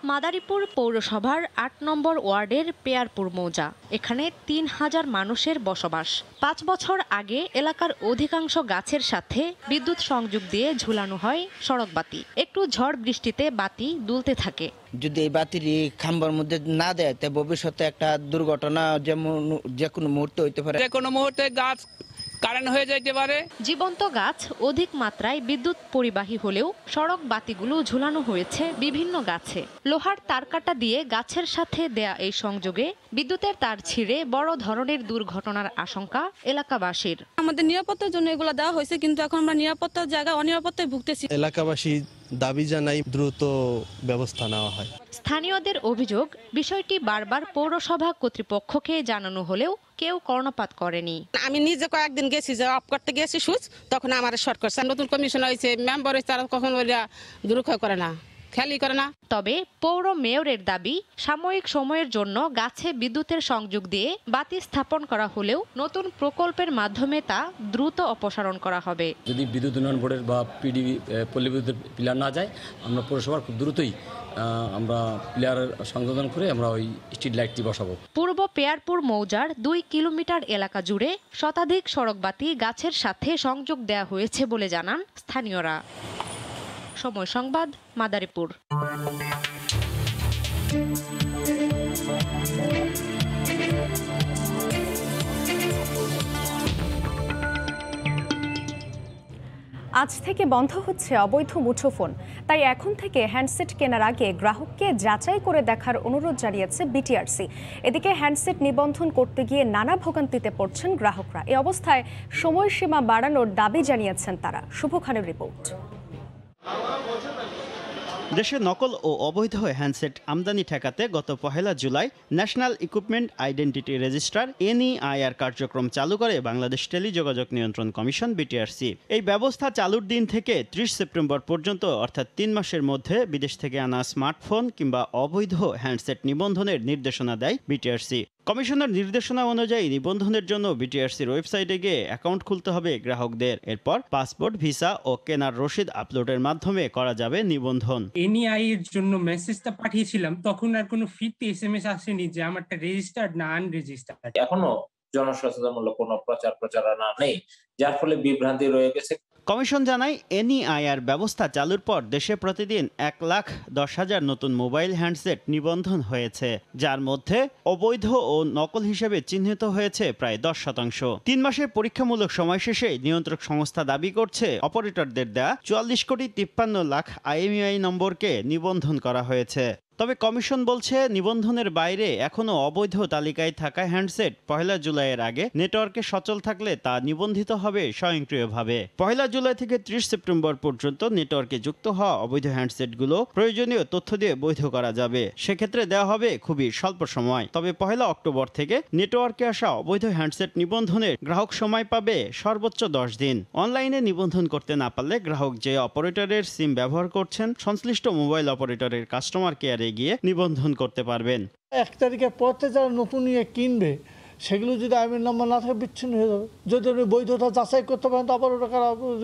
মাদারীপুর পৌরসভার ৮ নম্বর ওয়ার্ডের পেয়ারপুর মৌজা। এখানে ৩,০০০ মানুষের বসবাস। ৫ বছর আগে এলাকার অধিকাংশ গাছের সাথে বিদ্যুৎ সংযোগ দিয়ে ঝুলানো হয় সড়ক বাতি। একটু ঝড় বৃষ্টিতে বাতি দুলতে থাকে। যদি এই বাতির খাম্বার মধ্যে না দেয় তাই ভবিষ্যতে একটা দুর্ঘটনা যেমন যে কোনো মুহূর্তে হইতে পারে। যে কোনো মুহূর্তে গাছ কারেন্ট হয়ে যাইতে পারে। জীবন্ত গাছ অধিক মাত্রায় বিদ্যুৎ পরিবাহী হলেও সড়ক বাতিগুলো ঝুলানো হয়েছে বিভিন্ন গাছে। লোহার তারকাটা দিয়ে গাছের সাথে দেয়া এই সংযোগে বিদ্যুতের তার ছিঁড়ে বড় ধরনের দুর্ঘটনার আশঙ্কা এলাকাবাসীর। আমাদের নিরাপত্তার জন্য এগুলো দেওয়া হয়েছে, কিন্তু এখন আমরা নিরাপত্তার জায়গায় অনিরাপত্তায় ভুগতেছি। এলাকাবাসী দাবি জানাই দ্রুত ব্যবস্থা নেওয়া হয়। স্থানীয়দের অভিযোগ, বিষয়টি বারবার পৌরসভা কর্তৃপক্ষকে জানানো হলেও কেউ কর্ণপাত করেনি। আমি নিজে কয়েকদিন গেছি, যে অফ করতে গেছি সুচ, তখন আমার শর্ট করছে। নতুন কমিশন হয়েছে, মেম্বার হয়েছে, তারা কখন দুরুক্ষয় করে না, খেয়ালই করে না। তবে পৌর মেয়রের দাবি, সাময়িক সময়ের জন্য গাছে বিদ্যুতের সংযোগ দিয়ে বাতি স্থাপন করা হলেও নতুন প্রকল্পের মাধ্যমে তা দ্রুত অপসারণ করা হবে। যদি বিদ্যুৎ উন্নয়ন বোর্ডের বা পল্লী বিদ্যুতের পিলার না যায়, আমরা পৌরসভার খুব দ্রুতই আমরা পিলার সংশোধন করে আমরা ওই স্ট্রিট লাইটটি বসাবো। পূর্ব পেয়ারপুর মৌজার 2 কিলোমিটার এলাকা জুড়ে শতাধিক সড়ক বাতি গাছের সাথে সংযোগ দেওয়া হয়েছে বলে জানান স্থানীয়রা। সময় সংবাদ, মাদারীপুর। আজ থেকে বন্ধ হচ্ছে অবৈধ মুঠোফোন। তাই এখন থেকে হ্যান্ডসেট কেনার আগে গ্রাহককে যাচাই করে দেখার অনুরোধ জানিয়েছে বিটিআরসি। এদিকে হ্যান্ডসেট নিবন্ধন করতে গিয়ে নানা ভোগান্তিতে পড়ছেন গ্রাহকরা। এই অবস্থায় সময়সীমা বাড়ানোর দাবি জানিয়েছেন তারা। শুভ খানের রিপোর্ট। দেশে নকল ও অবৈধ হ্যান্ডসেট আমদানি ঠেকাতে গত 1 July national equipment identity registrar NEIR কার্যক্রম চালু করে বাংলাদেশ টেলিযোগাযোগ নিয়ন্ত্রণ কমিশন বিটিআরসি। এই ব্যবস্থা চালুর দিন থেকে 30 সেপ্টেম্বর পর্যন্ত অর্থাৎ 3 মাসের মধ্যে বিদেশ থেকে আনা স্মার্টফোন কিংবা অবৈধ হ্যান্ডসেট নিবন্ধনের নির্দেশনা দেয় বিটিআরসি। কমিশনের নির্দেশনা অনুযায়ী নিবন্ধনের জন্য বিটিআরসির ওয়েবসাইটে গিয়ে অ্যাকাউন্ট খুলতে হবে গ্রাহকদের। এরপর পাসপোর্ট, ভিসা ও কেনার রসিদ আপলোডের মাধ্যমে করা যাবে নিবন্ধন। NEI এর জন্য মেসেজটা পাঠিয়েছিলাম, তখন আর কোনো ফিরতি SMS আসেনি যে আমারটা রেজিস্টার্ড না আনরেজিস্টার্ড। এখনো জনসচেতনমূলক কোনো প্রচারণা নেই, যার ফলে বিভ্রান্তি রয়ে গেছে। কমিশন জানায়, NEIR ব্যবস্থা চালুর পর দেশে প্রতিদিন 1,10,000 নতুন মোবাইল হ্যান্ডসেট নিবন্ধন হয়েছে, যার মধ্যে অবৈধ ও নকল হিসেবে চিহ্নিত হয়েছে প্রায় 10%। 3 মাসের পরীক্ষামূলক সময় শেষে নিয়ন্ত্রক সংস্থা দাবি করছে অপারেটরদের দেয়া 44,53,00,000 IMEI নম্বরকে নিবন্ধন করা হয়েছে। তবে কমিশন বলছে, নিবন্ধনের বাইরে এখনও অবৈধ তালিকায় থাকা হ্যান্ডসেট 1 জুলাইয়ের আগে নেটওয়ার্কে সচল থাকলে তা নিবন্ধিত হবে স্বয়ংক্রিয়ভাবে। 1 জুলাই থেকে 30 সেপ্টেম্বর পর্যন্ত নেটওয়ার্কে যুক্ত হওয়া অবৈধ হ্যান্ডসেটগুলো প্রয়োজনীয় তথ্য দিয়ে বৈধ করা যাবে। সেক্ষেত্রে দেওয়া হবে খুবই স্বল্প সময়। তবে 1 অক্টোবর থেকে নেটওয়ার্কে আসা অবৈধ হ্যান্ডসেট নিবন্ধনের গ্রাহক সময় পাবে সর্বোচ্চ 10 দিন। অনলাইনে নিবন্ধন করতে না পারলে গ্রাহক যে অপারেটরের সিম ব্যবহার করছেন, সংশ্লিষ্ট মোবাইল অপারেটরের কাস্টমার কেয়ারে গিয়ে নিবন্ধন করতে পারবেন। 1 তারিখের পর থেকে যারা নতুন নিয়ে কিনবে, সেগুলো যদি আইএমআই নাম্বার না থাকে বিচ্ছিন্ন হয়ে যাবে। যদি আপনি বৈধতা যাচাই করতে পারেন, তো আবার ওটা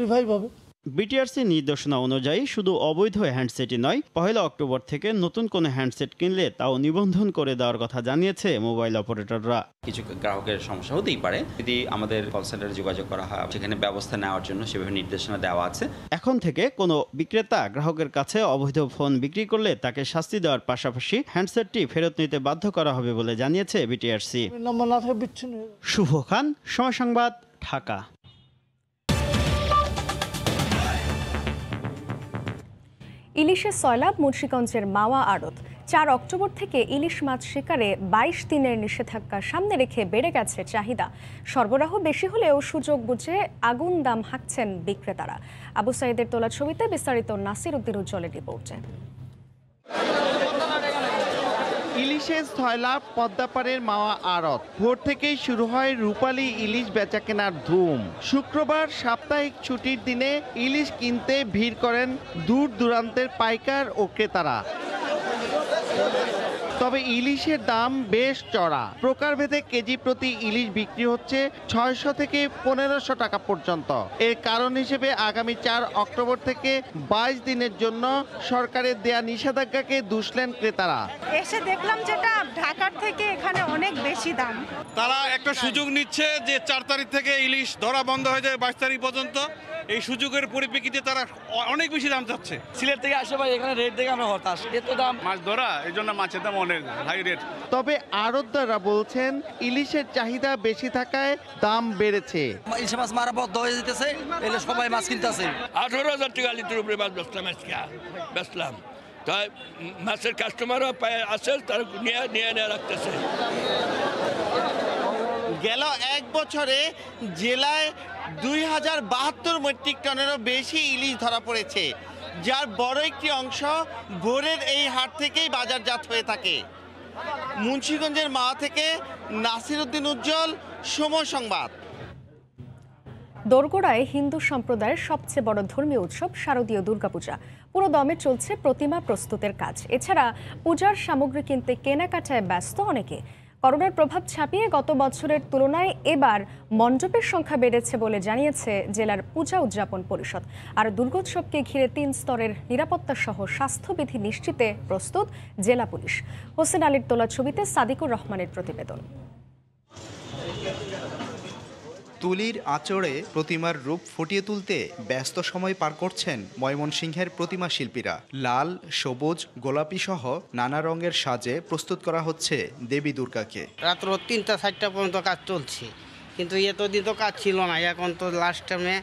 রিভাইভ হবে। বিটিআরসি নির্দেশনা অনুযায়ী শুধু অবৈধ হ্যান্ডসেটই নয়, 1 অক্টোবর থেকে নতুন কোনো হ্যান্ডসেট কিনলে তাও নিবন্ধন করে দেওয়ার কথা জানিয়েছে মোবাইল অপারেটররা। কিছু গ্রাহকের সমস্যা হতেই পারে, যদি আমাদের কল সেন্টারে যোগাযোগ করা হয়, সেখানে ব্যবস্থা নেওয়ার জন্য সেভাবে নির্দেশনা দেওয়া আছে। এখন থেকে কোনো বিক্রেতা গ্রাহকের কাছে অবৈধ ফোন বিক্রি করলে তাকে শাস্তি দেওয়ার পাশাপাশি হ্যান্ডসেটটি ফেরত নিতে বাধ্য করা হবে বলে জানিয়েছে বিটিআরসি। শুভ খান, সময় সংবাদ, ঢাকা। ইলিশের সয়লাব মুন্সিগঞ্জের মাওয়া আড়ত। 4 অক্টোবর থেকে ইলিশ মাছ শিকারে 22 দিনের নিষেধাজ্ঞা সামনে রেখে বেড়ে গেছে চাহিদা। সরবরাহ বেশি হলেও সুযোগ বুঝে আগুন দাম হাঁকছেন বিক্রেতারা। আবু সাইদের তোলা ছবিতে বিস্তারিত নাসির উদ্দিন উজ্জ্বলের রিপোর্টে। ইলিশের সয়লাব পদ্মাপাড়ের মাওয়া আড়ত। ভোর থেকেই শুরু হয় রূপালী ইলিশ বেচাকেনার ধুম। শুক্রবার সাপ্তাহিক ছুটির দিনে ইলিশ কিনতে ভিড় করেন দূর দূরান্তের পাইকার ও ক্রেতারা। তবে ইলিশের দাম বেশ চড়া। প্রকারভেদে কেজি প্রতি ইলিশ বিক্রি হচ্ছে 600 থেকে 1500 টাকা পর্যন্ত। এর কারণ হিসেবে আগামী 4 অক্টোবর থেকে 22 দিনের জন্য সরকারের দেয়া নিষেধাজ্ঞাকে দুষলেন ক্রেতারা। এসে দেখলাম যেটা ঢাকার থেকে এখানে অনেক বেশি দাম। তারা একটা সুযোগ নিচ্ছে যে 4 তারিখ থেকে ইলিশ ধরা বন্ধ হয়ে যায় 22 তারিখ পর্যন্ত। এই সুযোগের পরিপ্রেক্ষিতে তারা অনেক বেশি দাম চাচ্ছে। সিলেট থেকে আসে ভাই, এখানে রেট দেখে আমরা হতাশ, এত দাম মাছ ধরা, এই জন্য মাছের দাম অনেক হাই রেট। তবে আড়তদাররা বলছেন ইলিশের চাহিদা বেশি থাকায় দাম বেড়েছে। ইলিশ মাছ মারা বন্ধ হয়ে যেতেছে, এলে সবাই মাছ কিনতেছে। 18,000 টাকা লিটার উপরে মাছ বেচলাম, তাই মাছের কাস্টমারও আছে, তারা নিয়ে রাখতেছে। গেল 1 বছরে জেলায় 2072 মেট্রিক টনেরও বেশি ইলিশ ধরা পড়েছে, যার বড় একটি অংশ ভোরের এই হাট থেকেই বাজারজাত হয়ে থাকে। মুন্সিগঞ্জের মাওয়া থেকে নাসির উদ্দিন উজ্জ্বল, সময় সংবাদ। দোরগোড়ায় হিন্দু সম্প্রদায়ের সবচেয়ে বড় ধর্মীয় উৎসব শারদীয় দুর্গাপূজা। পুরো দমে চলছে প্রতিমা প্রস্তুতের কাজ। এছাড়া পূজার সামগ্রী কিনতে কেনাকাটায় ব্যস্ত অনেকে। করোনার প্রভাব ছাপিয়ে গত বছরের তুলনায় এবার মণ্ডপের সংখ্যা বেড়েছে বলে জানিয়েছে জেলার পূজা উদযাপন পরিষদ। আর দুর্গোৎসবকে ঘিরে 3 স্তরের নিরাপত্তা সহ স্বাস্থ্যবিধি নিশ্চিতে প্রস্তুত জেলা পুলিশ। হোসেন আলীর তোলা ছবিতে সাদিকুর রহমানের প্রতিবেদন। তুলির আঁচড়ে প্রতিমার রূপ ফুটিয়ে তুলতে ব্যস্ত সময় পার করছেন ময়মনসিংহের প্রতিমা শিল্পীরা। লাল, সবুজ, গোলাপি সহ নানা রঙের সাজে প্রস্তুত করা হচ্ছে দেবী দুর্গাকে। রাত্র 3টা-4টা পর্যন্ত কাজ চলছে, কিন্তু এতদিন তো কাজ ছিল না, এখন তো লাস্ট টাইমে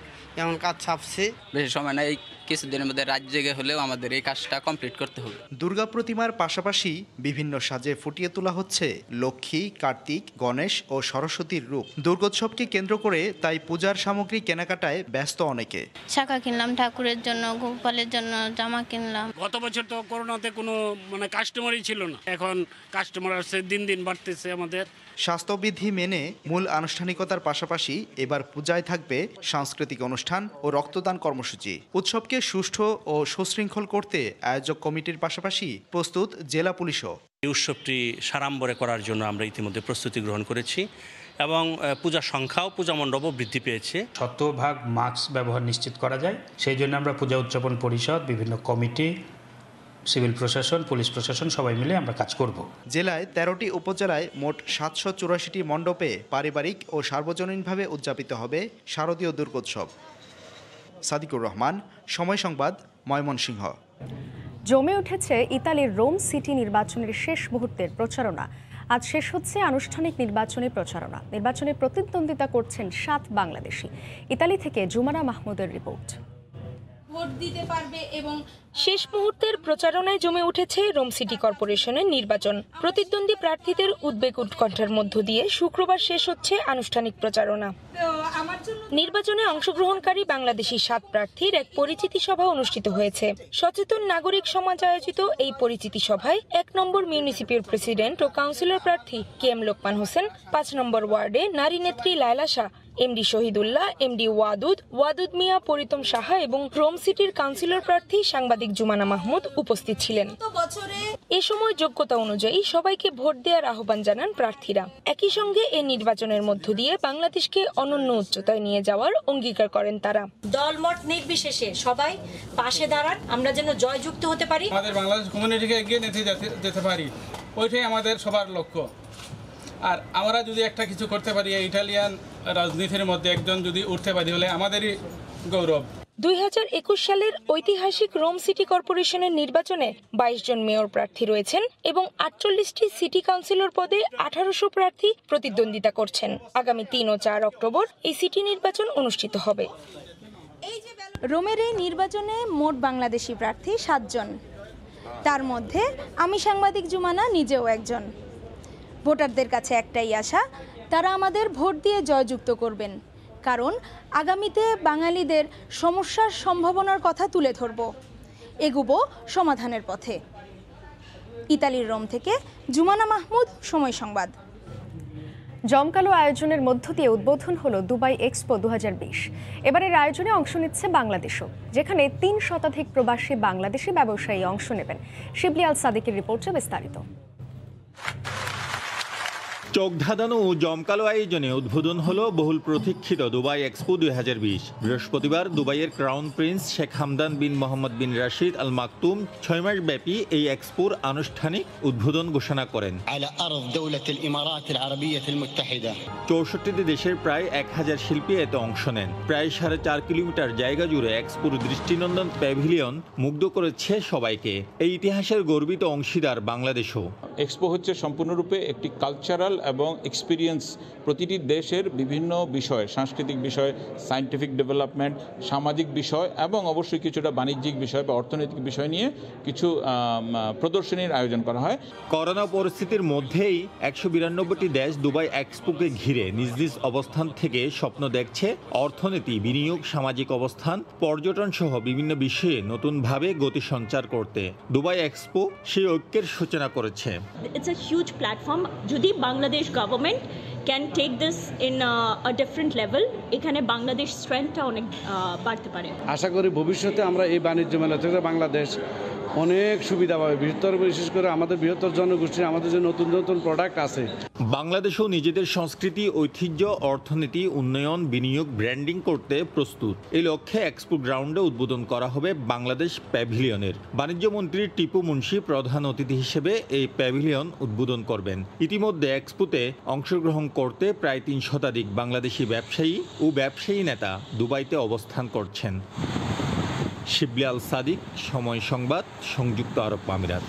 এমন কাজ ছাপছে। বেশি সময় নাই, কিছুদিনের মধ্যে রাত জেগে হলেও আমাদের এই কাজটা কমপ্লিট করতে হবে। দুর্গা প্রতিমার পাশাপাশি বিভিন্ন সাজে ফুটিয়ে তোলা হচ্ছে লক্ষ্মী, কার্তিক, গণেশ ও সরস্বতীর রূপ। দুর্গোৎসবকে কেন্দ্র করে তাই পূজার সামগ্রী কেনাকাটায় ব্যস্ত অনেকে। শাঁখা কিনলাম ঠাকুরের জন্য, গোপালের জন্য জামা কিনলাম। গত বছর তো করোনাতে কোনো কাস্টমারই ছিল না, এখন কাস্টমার আসছে, দিন দিন বাড়তেছে আমাদের। স্বাস্থ্যবিধি মেনে মূল আনুষ্ঠানিকতার পাশাপাশি এবার পূজায় থাকবে সাংস্কৃতিক অনুষ্ঠান ও রক্তদান কর্মসূচি। উৎসবকে সুষ্ঠু ও সুশৃঙ্খল করতে আয়োজক কমিটির পাশাপাশি প্রস্তুত জেলা পুলিশও। এই উৎসবটি সাড়ম্বরে করার জন্য আমরা ইতিমধ্যে প্রস্তুতি গ্রহণ করেছি এবং পূজার সংখ্যাও, পূজা মণ্ডপও বৃদ্ধি পেয়েছে। শতভাগ মাস্ক ব্যবহার নিশ্চিত করা যায়, সেই জন্য আমরা পূজা উদযাপন পরিষদ, বিভিন্ন কমিটি, সিভিল প্রশাসন, পুলিশ প্রশাসন সবাই মিলে আমরা কাজ করব। জেলায় 13টি উপজেলায় মোট 784টি মণ্ডপে পারিবারিক ও সার্বজনীনভাবে উদযাপিত হবে শারদীয় দুর্গোৎসব। সাদিকুর রহমান, সময় সংবাদ, ময়মনসিংহ। জমে উঠেছে ইতালির রোম সিটি নির্বাচনের শেষ মুহূর্তের প্রচারণা। আজ শেষ হচ্ছে আনুষ্ঠানিক নির্বাচনী প্রচারণা। নির্বাচনে প্রতিদ্বন্দ্বিতা করছেন 7 বাংলাদেশি। ইতালি থেকে জুমানা মাহমুদের রিপোর্ট। ভোট দিতে পারবে এবং শেষ মুহূর্তের প্রচারণায় জমে উঠেছে রোম সিটি কর্পোরেশনের নির্বাচন। প্রতিদ্বন্দ্বী প্রার্থীদের উদ্বেগ উৎকণ্ঠার মধ্য দিয়ে শুক্রবার শেষ হচ্ছে আনুষ্ঠানিক প্রচারণা। নির্বাচনে অংশগ্রহণকারী বাংলাদেশি 7 প্রার্থীর এক পরিচিতি সভা অনুষ্ঠিত হয়েছে। সচেতন নাগরিক সমাজ আয়োজিত এই পরিচিতি সভায় 1 নম্বর মিউনিসিপ্যাল প্রেসিডেন্ট ও কাউন্সিলর প্রার্থী KM লোকমান হোসেন, 5 নম্বর ওয়ার্ডে নারী নেত্রী লায়লা শাহ, এমডি শহীদুল্লাহ, এমডি ওয়াদুদ মিয়া, পরিতম সাহা এবং রোম সিটির কাউন্সিলর প্রার্থী সাংবাদিক জুমানা মাহমুদ উপস্থিত ছিলেন। এ সময় যোগ্যতা অনুযায়ী সবাইকে ভোট দেওয়ার আহ্বান জানান প্রার্থীরা। একই সঙ্গে এই নির্বাচনের মধ্য দিয়ে বাংলাদেশকে অনন্য উচ্চতায় নিয়ে যাওয়ার অঙ্গীকার করেন তারা। দলমত নির্বিশেষে সবাই পাশে দাঁড়ান, আমরা যেন জয়যুক্ত হতে পারি, আমাদের বাংলাদেশ কমিউনিটিকে এগিয়ে নিতে যেতে পারি, ওইটাই আমাদের সবার লক্ষ্য। আর আমরা যদি একটা কিছু করতে পারি, ইটালিয়ান রাজনীতির মধ্যে একজন যদি উঠতে পারি, হলে আমাদেরই গৌরব। 2021 সালের ঐতিহাসিক রোম সিটি কর্পোরেশনের নির্বাচনে 22 জন মেয়র প্রার্থী রয়েছেন এবং 48টি সিটি কাউন্সিলর পদে 1800 প্রার্থী প্রতিদ্বন্দ্বিতা করছেন। আগামী 3 ও 4 অক্টোবর এই সিটি নির্বাচন অনুষ্ঠিত হবে। রোমের এই নির্বাচনে মোট বাংলাদেশি প্রার্থী 7 জন, তার মধ্যে আমি সাংবাদিক জুমানা নিজেও একজন। ভোটারদের কাছে একটাই আশা, তারা আমাদের ভোট দিয়ে জয়যুক্ত করবেন, কারণ আগামীতে বাঙালিদের সমস্যার সম্ভাবনার কথা তুলে ধরব, এগুবো সমাধানের পথে। ইতালির রোম থেকে জুমানা মাহমুদ, সময় সংবাদ। জমকালো আয়োজনের মধ্য দিয়ে উদ্বোধন হলো দুবাই এক্সপো 2020। এবারের আয়োজনে অংশ নিচ্ছে বাংলাদেশও, যেখানে 3 শতাধিক প্রবাসী বাংলাদেশি ব্যবসায়ী অংশ নেবেন। শিবলি আল সাদিকের রিপোর্টে বিস্তারিত। চোখ ধাঁধানো ও জমকালো আয়োজনে উদ্বোধন হলো বহুল প্রতীক্ষিত দুবাই এক্সপো 2020। বৃহস্পতিবার দুবাইয়ের ক্রাউন প্রিন্স শেখ হামদান বিন মোহাম্মদ বিন রাশিদ আল মাকতুম 6 মাস ব্যাপী এই এক্সপোর আনুষ্ঠানিক উদ্বোধন ঘোষণা করেন। 64টি দেশের প্রায় 1000 শিল্পী এতে অংশ নেন। প্রায় 4.5 কিলোমিটার জায়গা জুড়ে এক্সপোর দৃষ্টিনন্দন প্যাভিলিয়ন মুগ্ধ করেছে সবাইকে। এই ইতিহাসের গর্বিত অংশীদার বাংলাদেশও। এক্সপো হচ্ছে সম্পূর্ণরূপে একটি কালচারাল এবং এক্সপিরিয়েন্স, প্রতিটি দেশের বিভিন্ন বিষয়, সাংস্কৃতিক বিষয়, সায়েন্টিফিক ডেভেলপমেন্ট, সামাজিক বিষয় এবং অবশ্যই কিছুটা বাণিজ্যিক বিষয় বা অর্থনৈতিক বিষয় নিয়ে কিছু প্রদর্শনীর আয়োজন করা হয়। করোনা পরিস্থিতির মধ্যেই 192টি দেশ দুবাই এক্সপোকে ঘিরে নিজ নিজ অবস্থান থেকে স্বপ্ন দেখছে অর্থনীতি, বিনিয়োগ, সামাজিক অবস্থান, পর্যটন সহ বিভিন্ন বিষয়ে নতুনভাবে গতি সঞ্চার করতে দুবাই এক্সপো সেই ঐক্যের সূচনা করেছে। It's a huge platform. যদি Bangladesh government can take this in a different level, এখানে বাংলাদেশ স্ট্রেংথটা অনেক বাড়তে পারে। আশা করি ভবিষ্যতে আমরা এই বাণিজ্য মেলা থেকে বাংলাদেশ অনেক সুবিধা পাবে, বিশেষ করে আমাদের বৃহত্তর জনগোষ্ঠীর আমাদের যে নতুন নতুন প্রোডাক্ট আছে। বাংলাদেশও নিজেদের সংস্কৃতি, ঐতিহ্য, অর্থনীতি, উন্নয়ন, বিনিয়োগ, ব্র্যান্ডিং করতে প্রস্তুত। এই লক্ষ্যে এক্সপো গ্রাউন্ডে উদ্বোধন করা হবে বাংলাদেশ প্যাভিলিয়নের। বাণিজ্য মন্ত্রী টিপু মুন্সি প্রধান অতিথি হিসেবে এই প্যাভিলিয়ন উদ্বোধন করবেন। ইতিমধ্যে এক্সপোতে অংশগ্রহণ করতে প্রায় 3 শতাধিক বাংলাদেশি ব্যবসায়ী ও ব্যবসায়ী নেতা দুবাইতে অবস্থান করছেন। শিবলি আল সাদিক, সময় সংবাদ, সংযুক্ত আরব আমিরাত।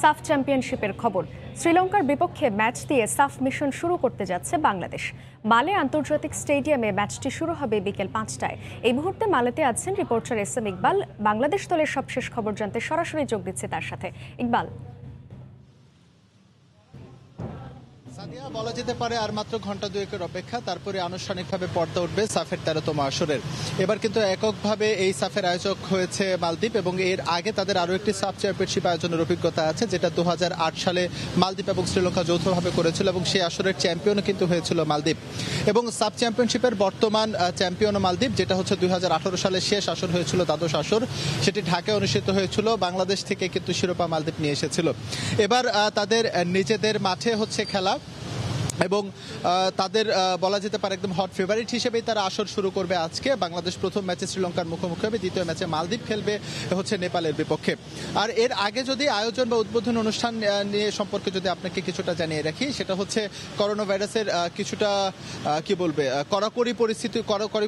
সাফ চ্যাম্পিয়নশিপের খবর। শ্রীলঙ্কার বিপক্ষে ম্যাচ দিয়ে সাফ মিশন শুরু করতে যাচ্ছে বাংলাদেশ। মালে আন্তর্জাতিক স্টেডিয়ামে ম্যাচটি শুরু হবে বিকেল 5টায়। এই মুহূর্তে মালেতে আছেন রিপোর্টার SM ইকবাল। বাংলাদেশ দলের সবশেষ খবর জানতে সরাসরি যোগ দিচ্ছে তার সাথে। ইকবাল, সাদিয়া, বলা যেতে পারে আর মাত্র ঘন্টা দুয়েকের অপেক্ষা, তারপরে আনুষ্ঠানিকভাবে পর্দা উঠবে সাফের 13তম আসরের। এবার কিন্তু এককভাবে এই সাফের আয়োজক হয়েছে মালদ্বীপ এবং এর আগে তাদের আরও একটি সাফ চ্যাম্পিয়নশিপ আয়োজনের অভিজ্ঞতা আছে, যেটা 2008 সালে মালদ্বীপ এবং শ্রীলঙ্কা যৌথভাবে করেছিল এবং সেই আসরের চ্যাম্পিয়নও কিন্তু হয়েছিল মালদ্বীপ। এবং সাফ চ্যাম্পিয়নশিপের বর্তমান চ্যাম্পিয়ন মালদ্বীপ, যেটা হচ্ছে 2018 সালে শেষ আসর হয়েছিল, দ্বাদশ আসর, সেটি ঢাকায় অনুষ্ঠিত হয়েছিল। বাংলাদেশ থেকে কিন্তু শিরোপা মালদ্বীপ নিয়ে এসেছিল। এবার তাদের নিজেদের মাঠে হচ্ছে খেলা এবং তাদের বলা যেতে পারে একদম হট ফেভারিট হিসেবেই তারা আসর শুরু করবে আজকে। বাংলাদেশ প্রথম ম্যাচে শ্রীলঙ্কার মুখোমুখি হবে, দ্বিতীয় ম্যাচে মালদ্বীপ খেলবে হচ্ছে নেপালের বিপক্ষে। আর এর আগে যদি আয়োজন বা উদ্বোধন অনুষ্ঠান নিয়ে সম্পর্কে যদি আপনাকে কিছুটা জানিয়ে রাখি, সেটা হচ্ছে করোনা ভাইরাসের কিছুটা কি বলবে কড়াকড়ি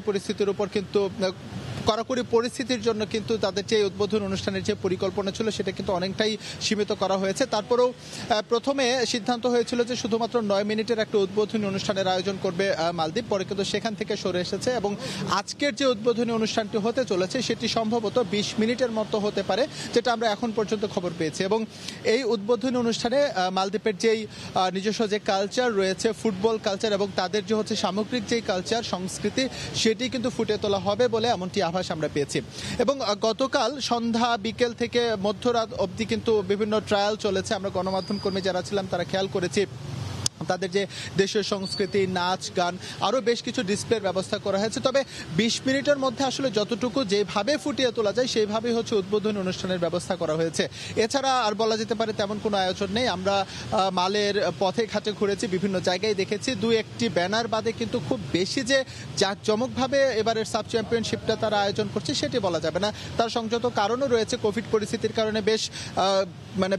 পরিস্থিতির উপর কিন্তু কড়াকড়ি পরিস্থিতির জন্য কিন্তু তাদের যে উদ্বোধন অনুষ্ঠানের যে পরিকল্পনা ছিল সেটা কিন্তু অনেকটাই সীমিত করা হয়েছে। তারপরেও প্রথমে সিদ্ধান্ত হয়েছিল যে শুধুমাত্র 9 মিনিটের একটা উদ্বোধনী অনুষ্ঠানের আয়োজন করবে মালদ্বীপ, পরে কিন্তু সেখান থেকে সরে এসেছে এবং আজকের যে উদ্বোধনী অনুষ্ঠানটি হতে চলেছে সেটি সম্ভবত 20 মিনিটের মতো হতে পারে, যেটা আমরা এখন পর্যন্ত খবর পেয়েছি। এবং এই উদ্বোধনী অনুষ্ঠানে মালদ্বীপের যেই নিজস্ব যে কালচার রয়েছে, ফুটবল কালচার এবং তাদের যে হচ্ছে সামগ্রিক যেই কালচার সংস্কৃতি, সেটি কিন্তু ফুটে তোলা হবে বলে এমনটি আমরা পেয়েছি। এবং গতকাল সন্ধ্যা বিকেল থেকে মধ্যরাত অবধি কিন্তু বিভিন্ন ট্রায়াল চলেছে। আমরা গণমাধ্যম কর্মী যারা ছিলাম তারা খেয়াল করেছি তাদের যে দেশীয় সংস্কৃতি, নাচ, গান, আরও বেশ কিছু ডিসপ্লের ব্যবস্থা করা হয়েছে। তবে 20 মিনিটের মধ্যে আসলে যতটুকু যেভাবে ফুটিয়ে তোলা যায় সেইভাবেই হচ্ছে উদ্বোধনী অনুষ্ঠানের ব্যবস্থা করা হয়েছে। এছাড়া আর বলা যেতে পারে তেমন কোনো আয়োজন নেই। আমরা মালের পথে ঘাটে ঘুরেছি, বিভিন্ন জায়গায় দেখেছি, 2-1টি ব্যানার বাদে কিন্তু খুব বেশি যে জাঁকজমকভাবে এবারের সাব চ্যাম্পিয়নশিপটা তারা আয়োজন করছে সেটি বলা যাবে না। তার সংযত কারণও রয়েছে, কোভিড পরিস্থিতির কারণে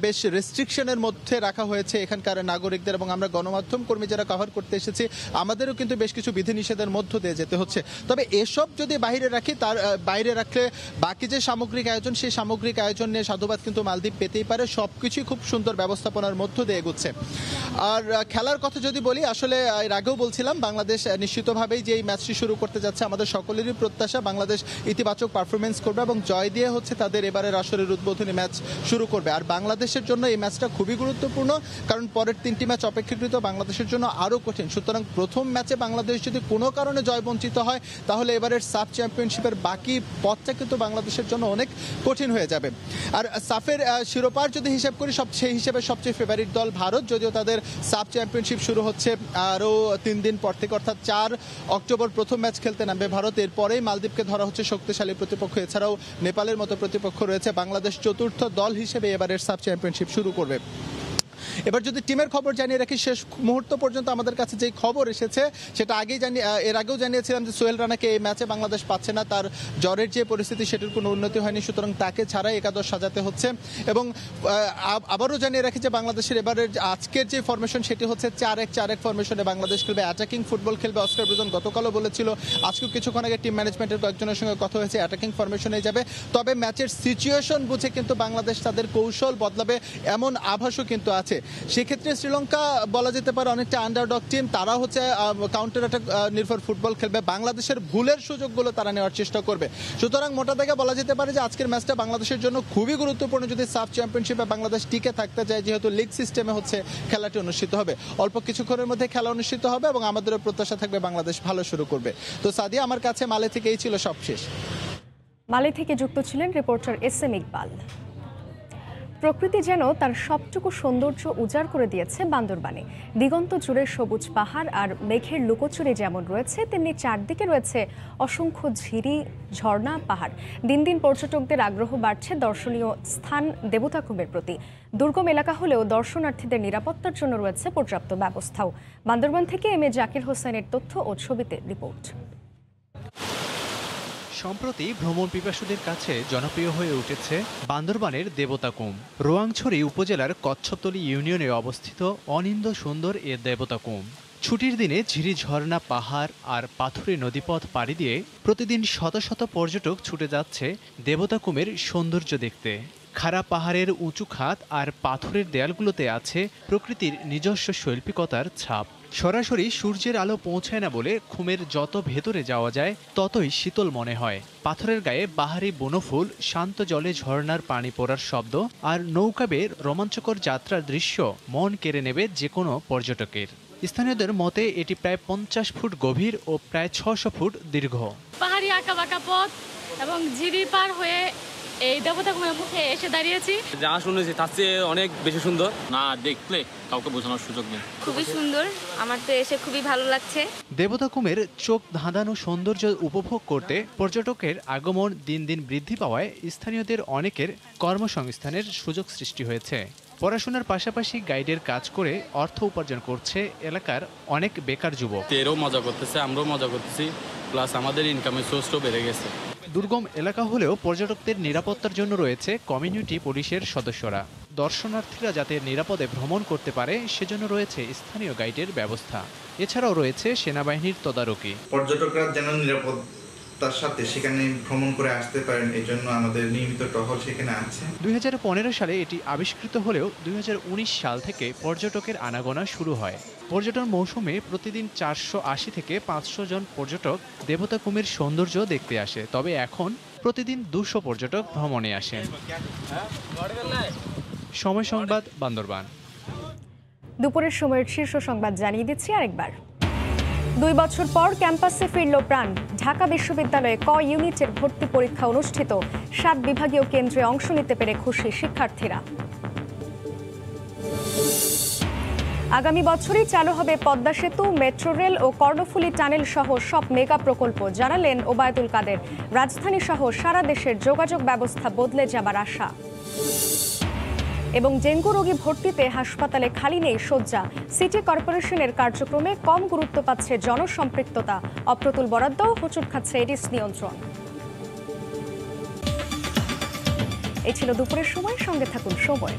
বেশ রেস্ট্রিকশনের মধ্যে রাখা হয়েছে এখানকার নাগরিকদের এবং আমরা গণমাধ্যম কর্মী যারা কভার করতে এসেছি আমাদেরও কিন্তু বেশ কিছু বিধিনিষেধের মধ্য দিয়ে যেতে হচ্ছে। তবে এসব যদি বাইরে রাখি, তার বাইরে রাখলে বাকি যে সামগ্রিক আয়োজন, সেই সামগ্রিক আয়োজন নিয়ে সাধুবাদ কিন্তু মালদ্বীপ পেতেই পারে। সবকিছুই খুব সুন্দর ব্যবস্থাপনার মধ্য দিয়ে এগোচ্ছে। আর খেলার কথা যদি বলি, আসলে এর আগেও বলছিলাম বাংলাদেশ নিশ্চিতভাবেই যে এই ম্যাচটি শুরু করতে যাচ্ছে, আমাদের সকলেরই প্রত্যাশা বাংলাদেশ ইতিবাচক পারফরমেন্স করবে এবং জয় দিয়ে হচ্ছে তাদের এবারের আসরের উদ্বোধনী ম্যাচ শুরু করবে। আর বাংলাদেশের জন্য এই ম্যাচটা খুবই গুরুত্বপূর্ণ, কারণ পরের 3টি ম্যাচ অপেক্ষাকৃত কিন্তু বাংলাদেশের জন্য আরও কঠিন। সুতরাং প্রথম ম্যাচে বাংলাদেশ যদি কোনো কারণে জয়বঞ্চিত হয় তাহলে এবারের সাফ চ্যাম্পিয়নশিপের বাকি পথটা কিন্তু বাংলাদেশের জন্য অনেক কঠিন হয়ে যাবে। আর সাফের শিরোপার যদি হিসাব করি সেই হিসেবে সবচেয়ে ফেভারিট দল ভারত, যদিও তাদের সাফ চ্যাম্পিয়নশিপ শুরু হচ্ছে আরও 3 দিন পর থেকে, অর্থাৎ 4 অক্টোবর প্রথম ম্যাচ খেলতে নামবে ভারত। এরপরেই মালদ্বীপকে ধরা হচ্ছে শক্তিশালী প্রতিপক্ষ। এছাড়াও নেপালের মতো প্রতিপক্ষ রয়েছে। বাংলাদেশ চতুর্থ দল হিসেবে এবারের সাফ চ্যাম্পিয়নশিপ শুরু করবে। এবার যদি টিমের খবর জানিয়ে রাখি, শেষ মুহূর্ত পর্যন্ত আমাদের কাছে যেই খবর এসেছে সেটা এর আগেও জানিয়েছিলাম যে সোহেল রানাকে এই ম্যাচে বাংলাদেশ পাচ্ছে না। তার জ্বরের যে পরিস্থিতি সেটির কোনো উন্নতি হয়নি, সুতরাং তাকে ছাড়াই একাদশ সাজাতে হচ্ছে। এবং আবারও জানিয়ে রাখি যে বাংলাদেশের এবারের আজকের যে ফরমেশন সেটি হচ্ছে 4-1-4-1 ফরমেশনে বাংলাদেশ খেলবে, অ্যাটাকিং ফুটবল খেলবে। অস্কার ব্রুজন গতকালও বলেছিল, আজকেও কিছুক্ষণ আগে টিম ম্যানেজমেন্টের কয়েকজনের সঙ্গে কথা হয়েছে, অ্যাটাকিং ফরমেশনে যাবে। তবে ম্যাচের সিচুয়েশন বুঝে কিন্তু বাংলাদেশ তাদের কৌশল বদলাবে এমন আভাসও কিন্তু আছে। সেক্ষেত্রে শ্রীলঙ্কা বলা যেতে পারে অনেকটা আন্ডারডগ টিম, তারা হচ্ছে কাউন্টার অ্যাটাক নির্ভর ফুটবল খেলবে, বাংলাদেশের ভুলের সুযোগগুলো তারা নেওয়ার চেষ্টা করবে। সুতরাং মোটা দাগে বলা যেতে পারে যে আজকের ম্যাচটা বাংলাদেশের জন্য খুবই গুরুত্বপূর্ণ যদি সাফ চ্যাম্পিয়নশিপে বাংলাদেশ টিকে থাকতে চায়, যেহেতু লিগ সিস্টেমে হচ্ছে খেলাটি অনুষ্ঠিত হবে। অল্প কিছুক্ষণের মধ্যে খেলা অনুষ্ঠিত হবে এবং আমাদেরও প্রত্যাশা থাকবে বাংলাদেশ ভালো শুরু করবে। তো সাদিয়া, আমার কাছে মালে থেকে এই ছিল সবশেষ। মালে থেকে যুক্ত ছিলেন রিপোর্টার SM ইকবাল। প্রকৃতি যেন তার সবটুকু সৌন্দর্য উজাড় করে দিয়েছে বান্দরবানে। দিগন্ত জুড়ে সবুজ পাহাড় আর মেঘের লুকোচুরি যেমন রয়েছে, তেমনি চারদিকে রয়েছে অসংখ্য ঝিরি, ঝর্ণা, পাহাড়। দিন দিন পর্যটকদের আগ্রহ বাড়ছে দর্শনীয় স্থান দেবতাখুমের প্রতি। দুর্গম এলাকা হলেও দর্শনার্থীদের নিরাপত্তার জন্য রয়েছে পর্যাপ্ত ব্যবস্থাও। বান্দরবান থেকে MA জাকির হোসেনের তথ্য ও ছবিতে রিপোর্ট। সম্প্রতি ভ্রমণ পিপাসুদের কাছে জনপ্রিয় হয়ে উঠেছে বান্দরবানের দেবতাকুম। রোয়াংছড়ি উপজেলার কচ্ছপতলী ইউনিয়নে অবস্থিত অনিন্দ সুন্দর এ দেবতাকুম। ছুটির দিনে ঝিরি, ঝর্ণা, পাহাড় আর পাথুরে নদীপথ পাড়ি দিয়ে প্রতিদিন শত শত পর্যটক ছুটে যাচ্ছে দেবতাকুমের সৌন্দর্য দেখতে। খাড়া পাহাড়ের উঁচু খাত আর পাথরের দেয়ালগুলোতে আছে প্রকৃতির নিজস্ব শৈল্পিকতার ছাপ। সরাসরি সূর্যের আলো পৌঁছায় না বলে খুমের যত ভেতরে যাওয়া যায় ততই শীতল মনে হয়। পাথরের গায়ে বাহারি বনফুল, শান্ত জলে ঝর্ণার পানি পড়ার শব্দ আর নৌকা বেয়ে রোমাঞ্চকর যাত্রার দৃশ্য মন কেড়ে নেবে যে কোনো পর্যটকের। স্থানীয়দের মতে এটি প্রায় 50 ফুট গভীর ও প্রায় 600 ফুট দীর্ঘ। পাহাড়ি আঁকাবাঁকা পথ এবং ঝিরি পার হয়ে এই দেবতাকুমের মুখে এসে দাঁড়িয়েছি। যা শুনেছি তার চেয়ে অনেক বেশি সুন্দর, না দেখলে কাউকে বোঝানোর সুযোগ নেই। খুবই সুন্দর, আমার তো এসে খুবই ভালো লাগছে। দেবতাকুমের চোখ ধাঁধানো সৌন্দর্য উপভোগ করতে পর্যটকের আগমন দিন দিন বৃদ্ধি পাওয়ায় স্থানীয়দের অনেকের কর্মসংস্থানের সুযোগ সৃষ্টি হয়েছে। পড়াশোনার পাশাপাশি গাইডের কাজ করে অর্থ উপার্জন করছে এলাকার অনেক বেকার যুবক। এরাও মজা করতেছে, আমরাও মজা করতেছি, প্লাস আমাদের ইনকামের সোর্সটাও বেড়ে গেছে। দুর্গম এলাকা হলেও পর্যটকদের নিরাপত্তার জন্য রয়েছে কমিউনিটি পুলিশের সদস্যরা। দর্শনার্থীরা যাতে নিরাপদে ভ্রমণ করতে পারে সেজন্য রয়েছে স্থানীয় গাইডের ব্যবস্থা। এছাড়াও রয়েছে সেনাবাহিনীর তদারকি। পর্যটকরা যেন নিরাপত্তার সাথে সেখানে ভ্রমণ করে আসতে পারেন, এই জন্য আমাদের নিয়মিত টহল সেখানে আছে। 2015 সালে এটি আবিষ্কৃত হলেও 2019 সাল থেকে পর্যটকের আনাগোনা শুরু হয়। পর্যটন মৌসুমে প্রতিদিন 480 থেকে 500 জন পর্যটক দেবতাকুমের সৌন্দর্য দেখতে আসে। তবে এখন প্রতিদিন 200 পর্যটক ভ্রমণে আসেন। সময় সংবাদ, বান্দরবান। দুপুরের সময়ের শীর্ষ সংবাদ জানিয়ে দিচ্ছি আরেকবার। 2 বছর পর ক্যাম্পাসে ফিরল প্রাণ। ঢাকা বিশ্ববিদ্যালয়ে ক ইউনিটের ভর্তি পরীক্ষা অনুষ্ঠিত। 7 বিভাগীয় কেন্দ্রে অংশ নিতে পেরে খুশি শিক্ষার্থীরা। আগামী বছরই চালু হবে পদ্মা সেতু, মেট্রো রেল ও কর্ণফুলী টানেল সহ সব মেগা প্রকল্প, জানালেন ওবায়দুল কাদের। রাজধানী সহ সারা দেশের যোগাযোগ ব্যবস্থা বদলে যাবার আশা। এবং ডেঙ্গু রোগী ভর্তিতে হাসপাতালে খালি নেই শয্যা। সিটি কর্পোরেশনের কার্যক্রমে কম গুরুত্ব পাচ্ছে জনসম্পৃক্ততা। অপ্রতুল বরাদ্দ, হোঁচট খাচ্ছে এডিস নিয়ন্ত্রণ। এই ছিল দুপুরের সময়। সঙ্গে থাকুন সময়।